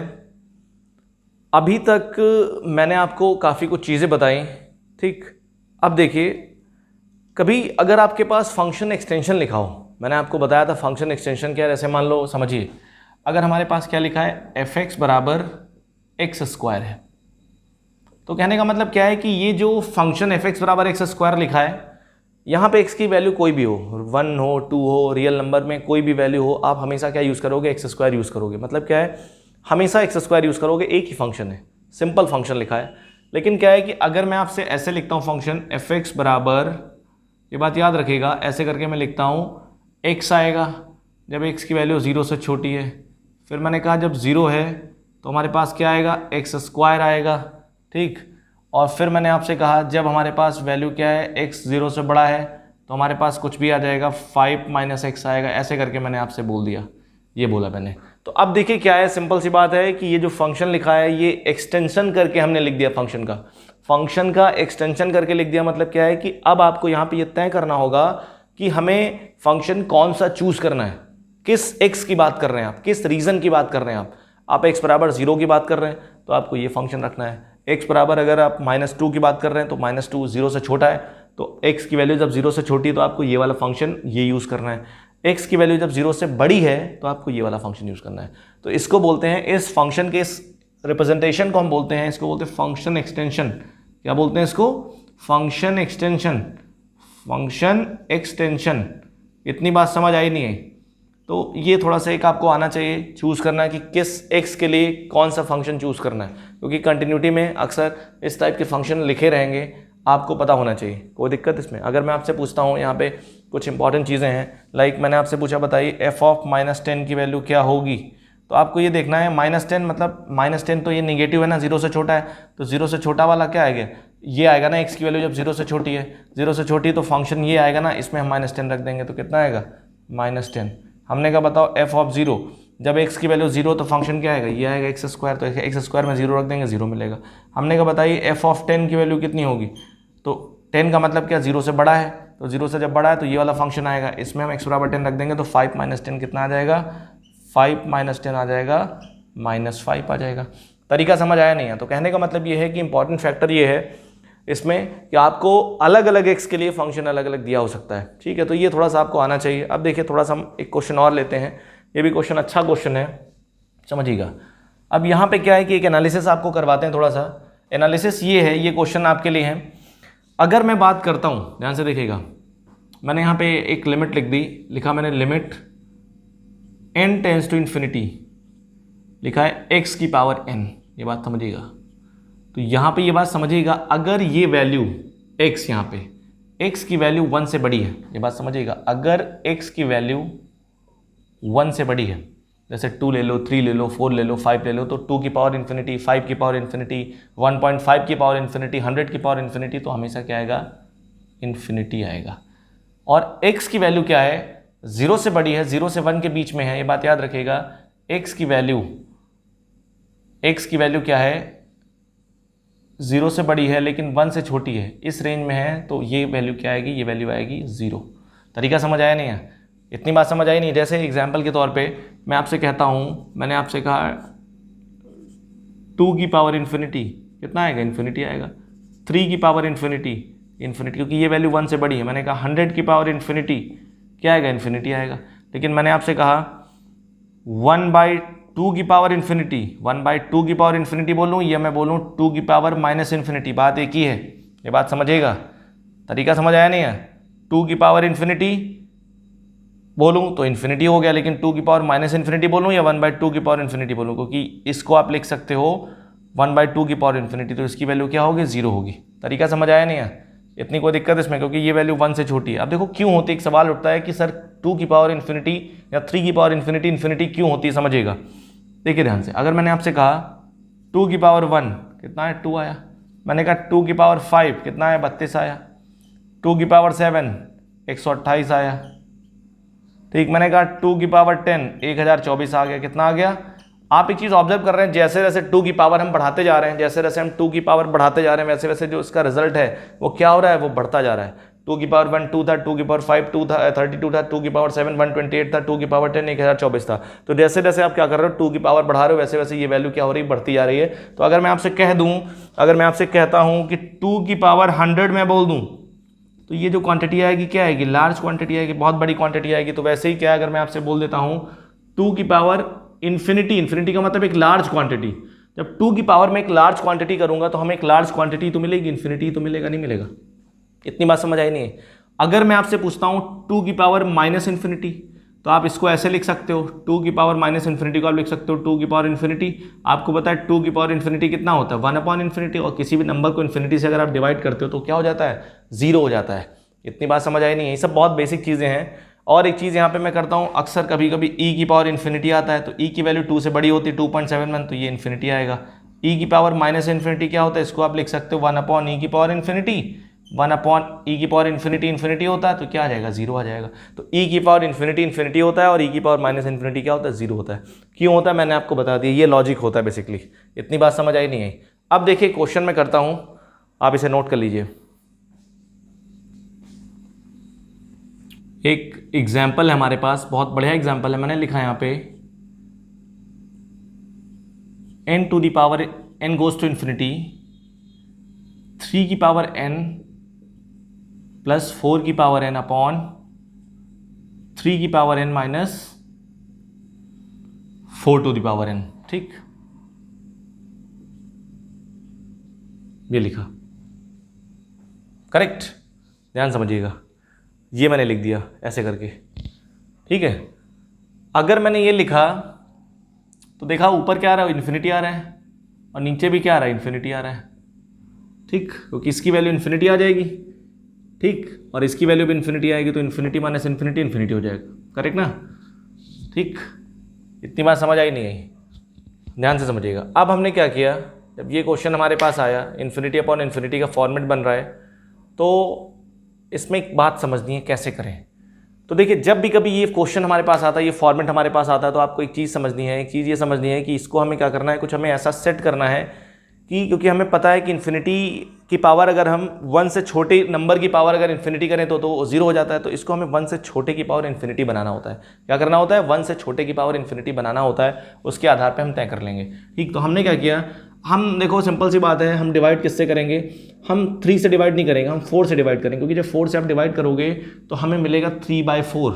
अभी तक मैंने आपको काफ़ी कुछ चीज़ें बताई। ठीक, अब देखिए कभी अगर आपके पास फंक्शन एक्सटेंशन लिखा हो, मैंने आपको बताया था फंक्शन एक्सटेंशन क्या है। जैसे मान लो, समझिए अगर हमारे पास क्या लिखा है, एफ एक्स बराबर एक्स स्क्वायर है, तो कहने का मतलब क्या है कि ये जो फंक्शन एफ एक्स बराबर एक्स स्क्वायर लिखा है, यहाँ पे एक्स की वैल्यू कोई भी हो, 1 हो 2 हो, रियल नंबर में कोई भी वैल्यू हो, आप हमेशा क्या यूज़ करोगे, एक्स स्क्वायर यूज़ करोगे। मतलब क्या है, हमेशा एक्स स्क्वायर यूज़ करोगे, एक ही फंक्शन है, सिंपल फंक्शन लिखा है। लेकिन क्या है कि अगर मैं आपसे ऐसे लिखता हूँ फंक्शन एफ एक्स बराबर, ये बात याद रखिएगा, ऐसे करके मैं लिखता हूँ, एक्स आएगा जब एक्स की वैल्यू 0 से छोटी है। फिर मैंने कहा जब 0 है तो हमारे पास क्या आएगा, एक्स स्क्वायर आएगा। ठीक, और फिर मैंने आपसे कहा जब हमारे पास वैल्यू क्या है, एक्स 0 से बड़ा है, तो हमारे पास कुछ भी आ जाएगा, 5 माइनस एक्स आएगा। ऐसे करके मैंने आपसे बोल दिया, ये बोला मैंने। तो अब देखिए क्या है, सिंपल सी बात है कि ये जो फंक्शन लिखा है ये एक्सटेंशन करके हमने लिख दिया, फंक्शन का एक्सटेंशन करके लिख दिया। मतलब क्या है कि अब आपको यहाँ पे ये तय करना होगा कि हमें फंक्शन कौन सा चूज करना है, किस एक्स की बात कर रहे हैं आप, किस रीजन की बात कर रहे हैं आप एक्स बराबर 0 की बात कर रहे हैं तो आपको ये फंक्शन रखना है। एक्स बराबर अगर आप -2 की बात कर रहे हैं तो -2 0 से छोटा है, तो एक्स की वैल्यू जब 0 से छोटी है तो आपको ये वाला फंक्शन ये यूज़ करना है। एक्स की वैल्यू जब 0 से बड़ी है तो आपको ये वाला फंक्शन यूज़ करना है। तो इसको बोलते हैं, इस फंक्शन के इस रिप्रेजेंटेशन को हम बोलते हैं, इसको बोलते हैं फंक्शन एक्सटेंशन। क्या बोलते हैं इसको, फंक्शन एक्सटेंशन, फंक्शन एक्सटेंशन। इतनी बात समझ आई नहीं है तो ये थोड़ा सा एक आपको आना चाहिए, चूज़ करना है कि किस एक्स के लिए कौन सा फंक्शन चूज़ करना है, क्योंकि कंटिन्यूटी में अक्सर इस टाइप के फंक्शन लिखे रहेंगे, आपको पता होना चाहिए। कोई दिक्कत इसमें? अगर मैं आपसे पूछता हूँ यहाँ पे कुछ इंपॉर्टेंट चीज़ें हैं, लाइक मैंने आपसे पूछा बताइए एफ ऑफ -10 की वैल्यू क्या होगी, तो आपको ये देखना है -10 मतलब -10 तो ये निगेटिव है ना, 0 से छोटा है, तो 0 से छोटा वाला क्या आएगा, ये आएगा ना, एक्स की वैल्यू जब 0 से छोटी है, 0 से छोटी तो फंक्शन ये आएगा ना, इसमें हम -10 रख देंगे तो कितना आएगा, -10। हमने कहा बताओ एफ ऑफ 0, जब एक्स की वैल्यू 0 तो फंक्शन क्या आएगा, ये आएगा एक्स स्क्वायर, तो एक्स स्क्वायर में 0 रख देंगे 0 मिलेगा। हमने कहा बताइए एफ ऑफ 10 की वैल्यू कितनी होगी, तो 10 का मतलब क्या, 0 से बड़ा है, तो 0 से जब बड़ा है तो ये वाला फंक्शन आएगा, इसमें हम x बराबर 10 रख देंगे तो 5 - 10 कितना आ जाएगा, 5 - 10 आ जाएगा -5 आ जाएगा। तरीका समझ आया नहीं है? तो कहने का मतलब ये है कि इंपॉर्टेंट फैक्टर ये है इसमें कि आपको अलग अलग एक्स के लिए फंक्शन अलग अलग दिया हो सकता है। ठीक है, तो ये थोड़ा सा आपको आना चाहिए। अब देखिए थोड़ा सा हम एक क्वेश्चन और लेते हैं, ये भी क्वेश्चन अच्छा क्वेश्चन है, समझिएगा। अब यहाँ पे क्या है कि एक एनालिसिस आपको करवाते हैं, थोड़ा सा एनालिसिस ये है, ये क्वेश्चन आपके लिए है। अगर मैं बात करता हूँ, ध्यान से देखिएगा, मैंने यहाँ पे एक लिमिट लिख दी, लिखा मैंने limit n tends to infinity, लिखा है x की पावर n, ये बात समझिएगा। तो यहाँ पे ये बात समझिएगा, अगर ये वैल्यू x, यहाँ पे x की वैल्यू 1 से बड़ी है, ये बात समझिएगा, अगर x की वैल्यू 1 से बड़ी है, जैसे 2 ले लो, 3 ले लो, 4 ले लो, 5 ले लो, तो 2 की पावर इन्फिनिटी, 5 की पावर इन्फिनिटी, 1.5 की पावर इन्फिनिटी, 100 की पावर इन्फिनिटी, तो हमेशा क्या आएगा, इन्फिनिटी आएगा। और x की वैल्यू क्या है, 0 से बड़ी है, 0 से 1 के बीच में है, ये बात याद रखिएगा। x की वैल्यू क्या है, 0 से बड़ी है लेकिन 1 से छोटी है, इस रेंज में है, तो ये वैल्यू क्या आएगी, ये वैल्यू आएगी 0। तरीका समझ आया नहीं है? इतनी बात समझ आई नहीं? जैसे एग्जाम्पल के तौर पे मैं आपसे कहता हूँ, मैंने आपसे कहा 2 की पावर इन्फिनिटी कितना आएगा, इन्फिनिटी आएगा। 3 की पावर इन्फिनिटी, क्योंकि ये वैल्यू 1 से बड़ी है। मैंने कहा 100 की पावर इन्फिनिटी क्या आएगा, इन्फिनिटी आएगा। लेकिन मैंने आपसे कहा 1/2 की पावर इन्फिनिटी, 1/2 की पावर इन्फिनिटी बोलूँ या मैं बोलूँ 2 की पावर माइनस इन्फिनिटी, बात एक ही है। ये बात समझिएगा, तरीका समझ आया नहीं है? 2 की पावर इन्फिनिटी बोलूँ तो इन्फिनिटी हो गया, लेकिन 2 की पावर माइनस इन्फिनिटी बोलूँ या 1/2 की पावर इन्फिनिटी बोलूँ, क्योंकि इसको आप लिख सकते हो 1/2 की पावर इन्फिनिटी, तो इसकी वैल्यू क्या होगी, 0 होगी। तरीका समझ आया नहीं है? इतनी कोई दिक्कत इसमें, क्योंकि ये वैल्यू 1 से छोटी है। अब देखो क्यों होती है, एक सवाल उठता है कि सर 2 की पावर इन्फिनिटी या 3 की पावर इन्फिनिटी क्यों होती है, समझिएगा। देखिए ध्यान से, अगर मैंने आपसे कहा 2 की पावर 1 कितना है, 2 आया। मैंने कहा 2 की पावर 5 कितना है, 32 आया। 2 की पावर 7 128 आया। ठीक, मैंने कहा 2 की पावर 10 1024 आ गया। कितना आ गया? आप एक चीज़ ऑब्जर्व कर रहे हैं, जैसे जैसे 2 की पावर हम बढ़ाते जा रहे हैं, जैसे जैसे हम 2 की पावर बढ़ाते जा रहे हैं, वैसे वैसे जो इसका रिजल्ट है वो क्या हो रहा है, वो बढ़ता जा रहा है। 2 की पावर 1 2 था, 2 की पावर 5 2 था 32 था, 2 की पावर 7 128 था, 2 की पावर 10 1024 था। तो जैसे जैसे आप क्या कर रहे हो, 2 की पावर बढ़ा रहे हो, वैसे वैसे ये वैल्यू क्या हो रही है, बढ़ती जा रही है। तो अगर मैं आपसे कह दूँ, अगर मैं आपसे कहता हूँ कि 2 की पावर 100 में बोल दूँ, तो ये जो क्वांटिटी आएगी क्या आएगी, लार्ज क्वांटिटी आएगी, बहुत बड़ी क्वांटिटी आएगी। तो वैसे ही क्या, अगर मैं आपसे बोल देता हूँ 2 की पावर इन्फिनिटी का मतलब एक लार्ज क्वांटिटी, जब 2 की पावर में एक लार्ज क्वांटिटी करूंगा तो हमें एक लार्ज क्वांटिटी तो मिलेगी, इन्फिनिटी तो मिलेगा नहीं मिलेगा? इतनी बात समझ आई नहीं है? अगर मैं आपसे पूछता हूँ 2 की पावर माइनस इन्फिनिटी, तो आप इसको ऐसे लिख सकते हो, 2 की पावर माइनस इन्फिनिटी को आप लिख सकते हो 2 की पावर इन्फिनिटी। आपको पता है 2 की पावर इन्फिनिटी कितना होता है, 1/इन्फिनिटी, और किसी भी नंबर को इन्फिनिटी से अगर आप डिवाइड करते हो तो क्या हो जाता है, 0 हो जाता है। इतनी बात समझ आई नहीं है? ये सब बहुत बेसिक चीज़ें हैं। और एक चीज़ यहाँ पे मैं करता हूँ, अक्सर कभी कभी e की पावर इन्फिनिटी आता है, तो e की वैल्यू 2 से बड़ी होती है 2.71, तो ये इन्फिनिटी आएगा। e की पावर माइनस इन्फिनिटी क्या होता है, इसको आप लिख सकते हो 1/e की पावर इन्फिनिटी, 1/e की पावर इन्फिनिटी होता है, तो क्या आ जाएगा, 0 आ जाएगा। तो e की पावर इन्फिनिटी होता है और e की पावर माइनस इन्फिनिटी क्या होता है, 0 होता है। क्यों होता है मैंने आपको बता दिया, ये लॉजिक होता है बेसिकली। इतनी बात समझ आई नहीं आई? अब देखिए क्वेश्चन में करता हूँ, आप इसे नोट कर लीजिए। एक एग्जाम्पल है हमारे पास, बहुत बढ़िया एग्जाम्पल है, मैंने लिखा है यहाँ पे n to the power n goes to infinity 3 की पावर n प्लस 4 की पावर n अपॉन 3 की power n minus 4 to the power n। ठीक, ये लिखा, करेक्ट? ध्यान समझिएगा, ये मैंने लिख दिया ऐसे करके, ठीक है। अगर मैंने ये लिखा तो देखा ऊपर क्या आ रहा है, इन्फिनिटी आ रहा है, और नीचे भी क्या आ रहा है, इन्फिनिटी आ रहा है। ठीक, क्योंकि इसकी वैल्यू इन्फिनिटी आ जाएगी, ठीक, और इसकी वैल्यू भी इन्फिनिटी आएगी, तो इन्फिनिटी माइनस इन्फिनिटी इन्फिनिटी हो जाएगा, करेक्ट ना? ठीक, इतनी बात समझ आई नहीं आई? ध्यान से समझिएगा। अब हमने क्या किया, जब ये क्वेश्चन हमारे पास आया, इन्फिनिटी अपॉन इन्फिनिटी का फॉर्मेट बन रहा है, तो इसमें एक बात समझनी है कैसे करें। तो देखिए, जब भी कभी ये क्वेश्चन हमारे पास आता है, ये फॉर्मेट हमारे पास आता है, तो आपको एक चीज़ समझनी है, एक चीज़ ये समझनी है कि इसको हमें क्या करना है, कुछ हमें ऐसा सेट करना है कि, क्योंकि हमें पता है कि इन्फिनिटी की पावर अगर हम 1 से छोटे नंबर की पावर अगर इन्फिनिटी करें तो 0 हो जाता है। तो इसको हमें 1 से छोटे की पावर इन्फिनिटी बनाना होता है। क्या करना होता है, 1 से छोटे की पावर इन्फिनिटी बनाना होता है, उसके आधार पर हम तय कर लेंगे। ठीक, तो हमने क्या किया, हम देखो सिंपल सी बात है, हम डिवाइड किससे करेंगे, हम 3 से डिवाइड नहीं करेंगे, हम 4 से डिवाइड करेंगे, क्योंकि जब 4 से आप डिवाइड करोगे तो हमें मिलेगा 3/4।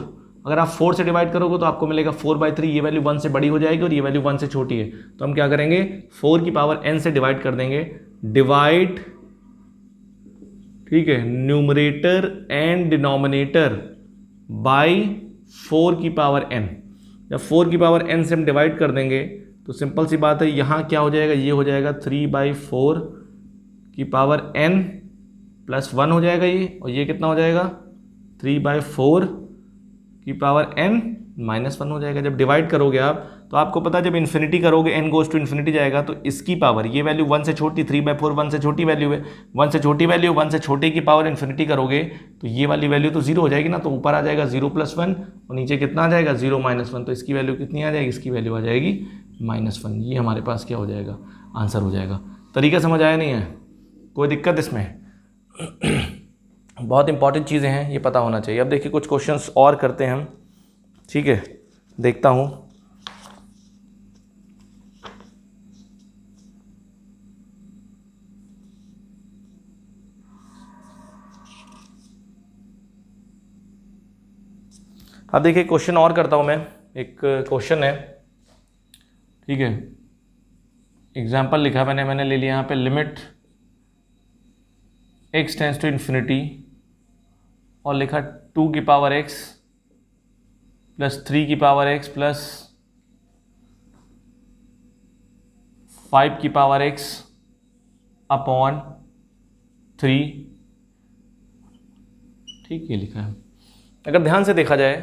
अगर आप 4 से डिवाइड करोगे तो आपको मिलेगा 4/3, ये वैल्यू 1 से बड़ी हो जाएगी और ये वैल्यू 1 से छोटी है। तो हम क्या करेंगे, 4 की पावर n से डिवाइड कर देंगे, डिवाइड, ठीक है, न्यूमरेटर एंड डिनोमिनेटर बाय 4 की पावर n। जब 4 की पावर n से हम डिवाइड कर देंगे तो सिंपल सी बात है, यहाँ क्या हो जाएगा, ये हो जाएगा 3/4 की पावर n प्लस 1 हो जाएगा ये, और ये कितना हो जाएगा, 3/4 की पावर n माइनस 1 हो जाएगा। जब डिवाइड करोगे आप तो आपको पता है जब इन्फिनिटी करोगे n गोज टू इन्फिनिटी जाएगा तो इसकी पावर, ये वैल्यू 1 से छोटी, 3/4 1 से छोटी वैल्यू है, 1 से छोटी वैल्यू, 1 से छोटे की पावर इन्फिनिटी करोगे तो ये वाली वैल्यू तो 0 हो जाएगी ना, तो ऊपर आ जाएगा 0 + 1 और नीचे कितना आ जाएगा 0 - 1, तो इसकी वैल्यू कितनी आ जाएगी, इसकी वैल्यू आ जाएगी -1। ये हमारे पास क्या हो जाएगा, आंसर हो जाएगा। तरीका समझ आया नहीं है, कोई दिक्कत इसमें? बहुत इंपॉर्टेंट चीज़ें हैं, ये पता होना चाहिए। अब देखिए कुछ क्वेश्चंस और करते हैं हम, ठीक है, देखता हूँ। अब देखिए क्वेश्चन और करता हूँ मैं। एक क्वेश्चन है, ठीक है, एग्जाम्पल लिखा मैंने ले लिया यहाँ पे, limit x tends to infinity और लिखा 2 की पावर x प्लस 3 की पावर x प्लस 5 की पावर x अपॉन 3, ठीक, ये लिखा है। अगर ध्यान से देखा जाए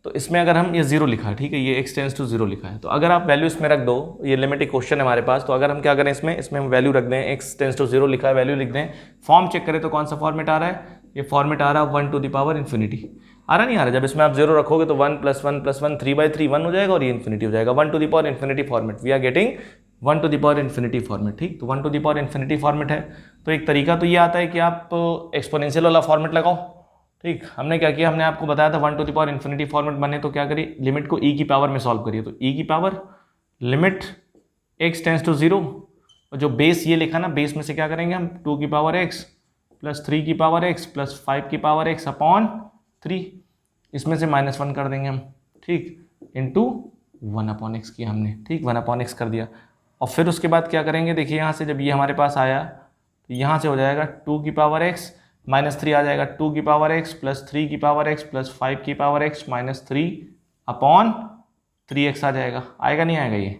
तो इसमें अगर हम ये 0 लिखा है, ठीक है, ये x टेंस टू 0 लिखा है, तो अगर आप वैल्यू इसमें रख दो, ये लिमिट एक क्वेश्चन है हमारे पास, तो अगर हम क्या करें इसमें हम वैल्यू रख दें, x टेंस टू 0 लिखा है, वैल्यू लिख दें, फॉर्म चेक करें तो कौन सा फॉर्मेट आ रहा है, ये फॉर्मेट आ रहा है 1 टू द पावर इन्फिनिटी, आ रहा नहीं आ रहा? जब इसमें आप 0 रखोगे तो 1 + 1 + 1 3/3 1 हो जाएगा और ये इन्फिनिटी हो जाएगा, 1 to the power infinity format, we are getting 1 to the power infinity format, ठीक। तो 1 to the power infinity format है, तो एक तरीका तो ये आता है कि आप एक्सपोनेंशियल वाला फॉर्मेट लगाओ, ठीक। हमने क्या किया, हमने आपको बताया था 1 to the power infinity format बने तो क्या करिए, लिमिट को e की पावर में सॉल्व करिए, तो e की power limit x tends to 0 और जो बेस ये लिखा ना, बेस में से क्या करेंगे हम, 2 की पावर x प्लस 3 की पावर x प्लस 5 की पावर x अपॉन 3, इसमें से -1 कर देंगे हम, ठीक, इंटू 1/x किया हमने, ठीक, 1/x कर दिया। और फिर उसके बाद क्या करेंगे, देखिए यहाँ से जब ये हमारे पास आया तो यहाँ से हो जाएगा 2 की पावर x -3 आ जाएगा, 2 की पावर x प्लस 3 की पावर x प्लस 5 की पावर x -3 अपॉन 3x आ जाएगा, आएगा नहीं आएगा ये?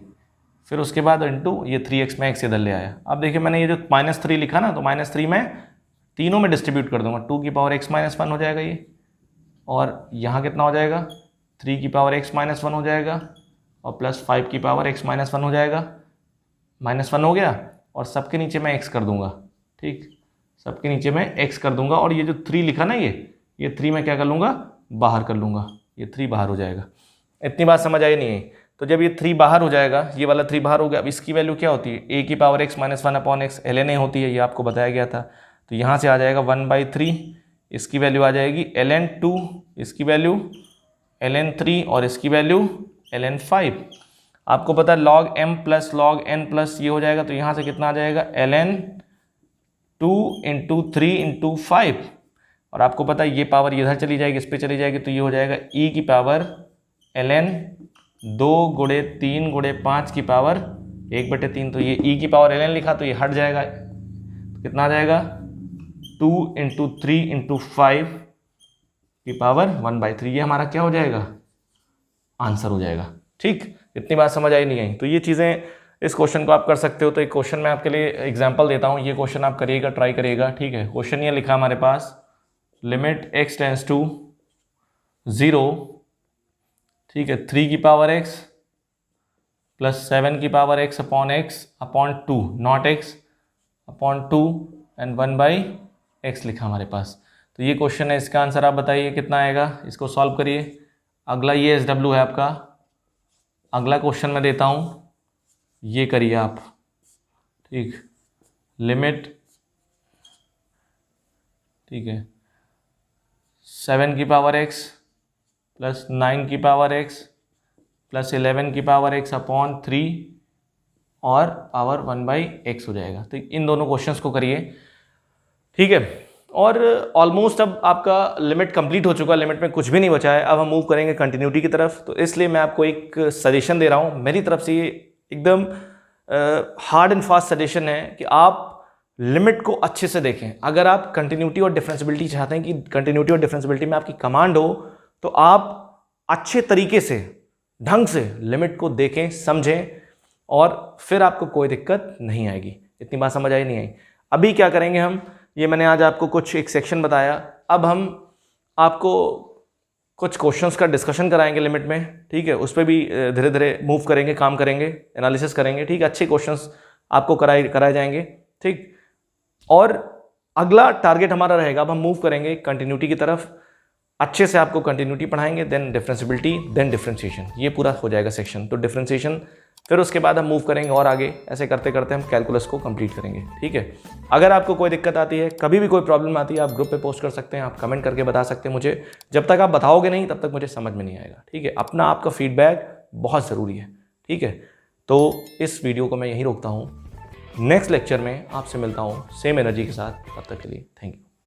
फिर उसके बाद इंटू ये 3x में x इधर ले आया। अब देखिए मैंने ये जो -3 लिखा ना, तो -3 में तीनों में डिस्ट्रीब्यूट कर दूंगा, 2 की पावर x -1 हो जाएगा ये, और यहाँ कितना हो जाएगा, 3 की पावर x -1 हो जाएगा और प्लस 5 की पावर x -1 हो जाएगा, -1 हो गया, और सबके नीचे मैं x कर दूंगा, ठीक, सबके नीचे मैं x कर दूंगा, और ये जो 3 लिखा ना, ये 3 मैं क्या कर लूँगा, बाहर कर लूँगा, ये 3 बाहर हो जाएगा। इतनी बात समझ आई नहीं है? तो जब ये 3 बाहर हो जाएगा, ये वाला 3 बाहर हो गया, अब इसकी वैल्यू क्या होती है, a की power x -1/x ln a होती है, ये आपको बताया गया था। तो यहाँ से आ जाएगा 1/3, इसकी वैल्यू आ जाएगी ln 2, इसकी वैल्यू ln 3 और इसकी वैल्यू ln 5। आपको पता है log m plus log n plus ये हो जाएगा, तो यहाँ से कितना आ जाएगा, ln 2 × 3 × 5, और आपको पता है ये पावर इधर चली जाएगी, इस पर चली जाएगी, तो ये हो जाएगा e की पावर ln 2 × 3 × 5 की पावर 1/3, तो ये e की पावर ln लिखा तो ये हट जाएगा, तो कितना आ जाएगा, 2 × 3 × 5 की पावर 1/3, ये हमारा क्या हो जाएगा, आंसर हो जाएगा, ठीक। इतनी बात समझ आई नहीं आई? तो ये चीज़ें, इस क्वेश्चन को आप कर सकते हो। तो एक क्वेश्चन मैं आपके लिए एग्जांपल देता हूँ, ये क्वेश्चन आप करिएगा, ट्राई करिएगा, ठीक है। क्वेश्चन ये लिखा हमारे पास, लिमिट x टेंस टू 0, ठीक है, 3 की पावर x प्लस 7 की power x upon x upon 2, not x upon 2 and 1/x लिखा हमारे पास। तो ये क्वेश्चन है, इसका आंसर आप बताइए कितना आएगा, इसको सॉल्व करिए। अगला ये SW है आपका, अगला क्वेश्चन मैं देता हूँ, ये करिए आप, ठीक, लिमिट, ठीक है, 7 की पावर x प्लस 9 की पावर x प्लस 11 की पावर x अपॉन 3 और पावर 1/x हो जाएगा। तो इन दोनों क्वेश्चंस को करिए, ठीक है। और ऑलमोस्ट अब आपका लिमिट कंप्लीट हो चुका है, लिमिट में कुछ भी नहीं बचा है। अब हम मूव करेंगे कंटिन्यूटी की तरफ। तो इसलिए मैं आपको एक सजेशन दे रहा हूँ मेरी तरफ से, ये एकदम हार्ड एंड फास्ट सजेशन है कि आप लिमिट को अच्छे से देखें। अगर आप कंटिन्यूटी और डिफरेंशियबिलिटी चाहते हैं कि कंटिन्यूटी और डिफरेंशियबिलिटी में आपकी कमांड हो, तो आप अच्छे तरीके से, ढंग से लिमिट को देखें, समझें, और फिर आपको कोई दिक्कत नहीं आएगी। इतनी बात समझ आई नहीं आई? अभी क्या करेंगे हम, ये मैंने आज आपको कुछ एक सेक्शन बताया, अब हम आपको कुछ क्वेश्चंस का डिस्कशन कराएंगे लिमिट में, ठीक है, उस पर भी धीरे धीरे मूव करेंगे, काम करेंगे, एनालिसिस करेंगे, ठीक है, अच्छे क्वेश्चंस आपको कराए जाएंगे, ठीक। और अगला टारगेट हमारा रहेगा, अब हम मूव करेंगे कंटिन्यूटी की तरफ, अच्छे से आपको कंटिन्यूटी पढ़ाएंगे, देन डिफरेंशिएबिलिटी, देन डिफरेंशिएशन, ये पूरा हो जाएगा सेक्शन। तो डिफरेंशिएशन, फिर उसके बाद हम मूव करेंगे और आगे, ऐसे करते करते हम कैलकुलस को कंप्लीट करेंगे, ठीक है। अगर आपको कोई दिक्कत आती है, कभी भी कोई प्रॉब्लम आती है, आप ग्रुप पे पोस्ट कर सकते हैं, आप कमेंट करके बता सकते हैं मुझे। जब तक आप बताओगे नहीं तब तक मुझे समझ में नहीं आएगा, ठीक है। अपना आपका फीडबैक बहुत ज़रूरी है, ठीक है। तो इस वीडियो को मैं यहीं रोकता हूँ, नेक्स्ट लेक्चर में आपसे मिलता हूँ सेम एनर्जी के साथ, तब तक के लिए थैंक यू।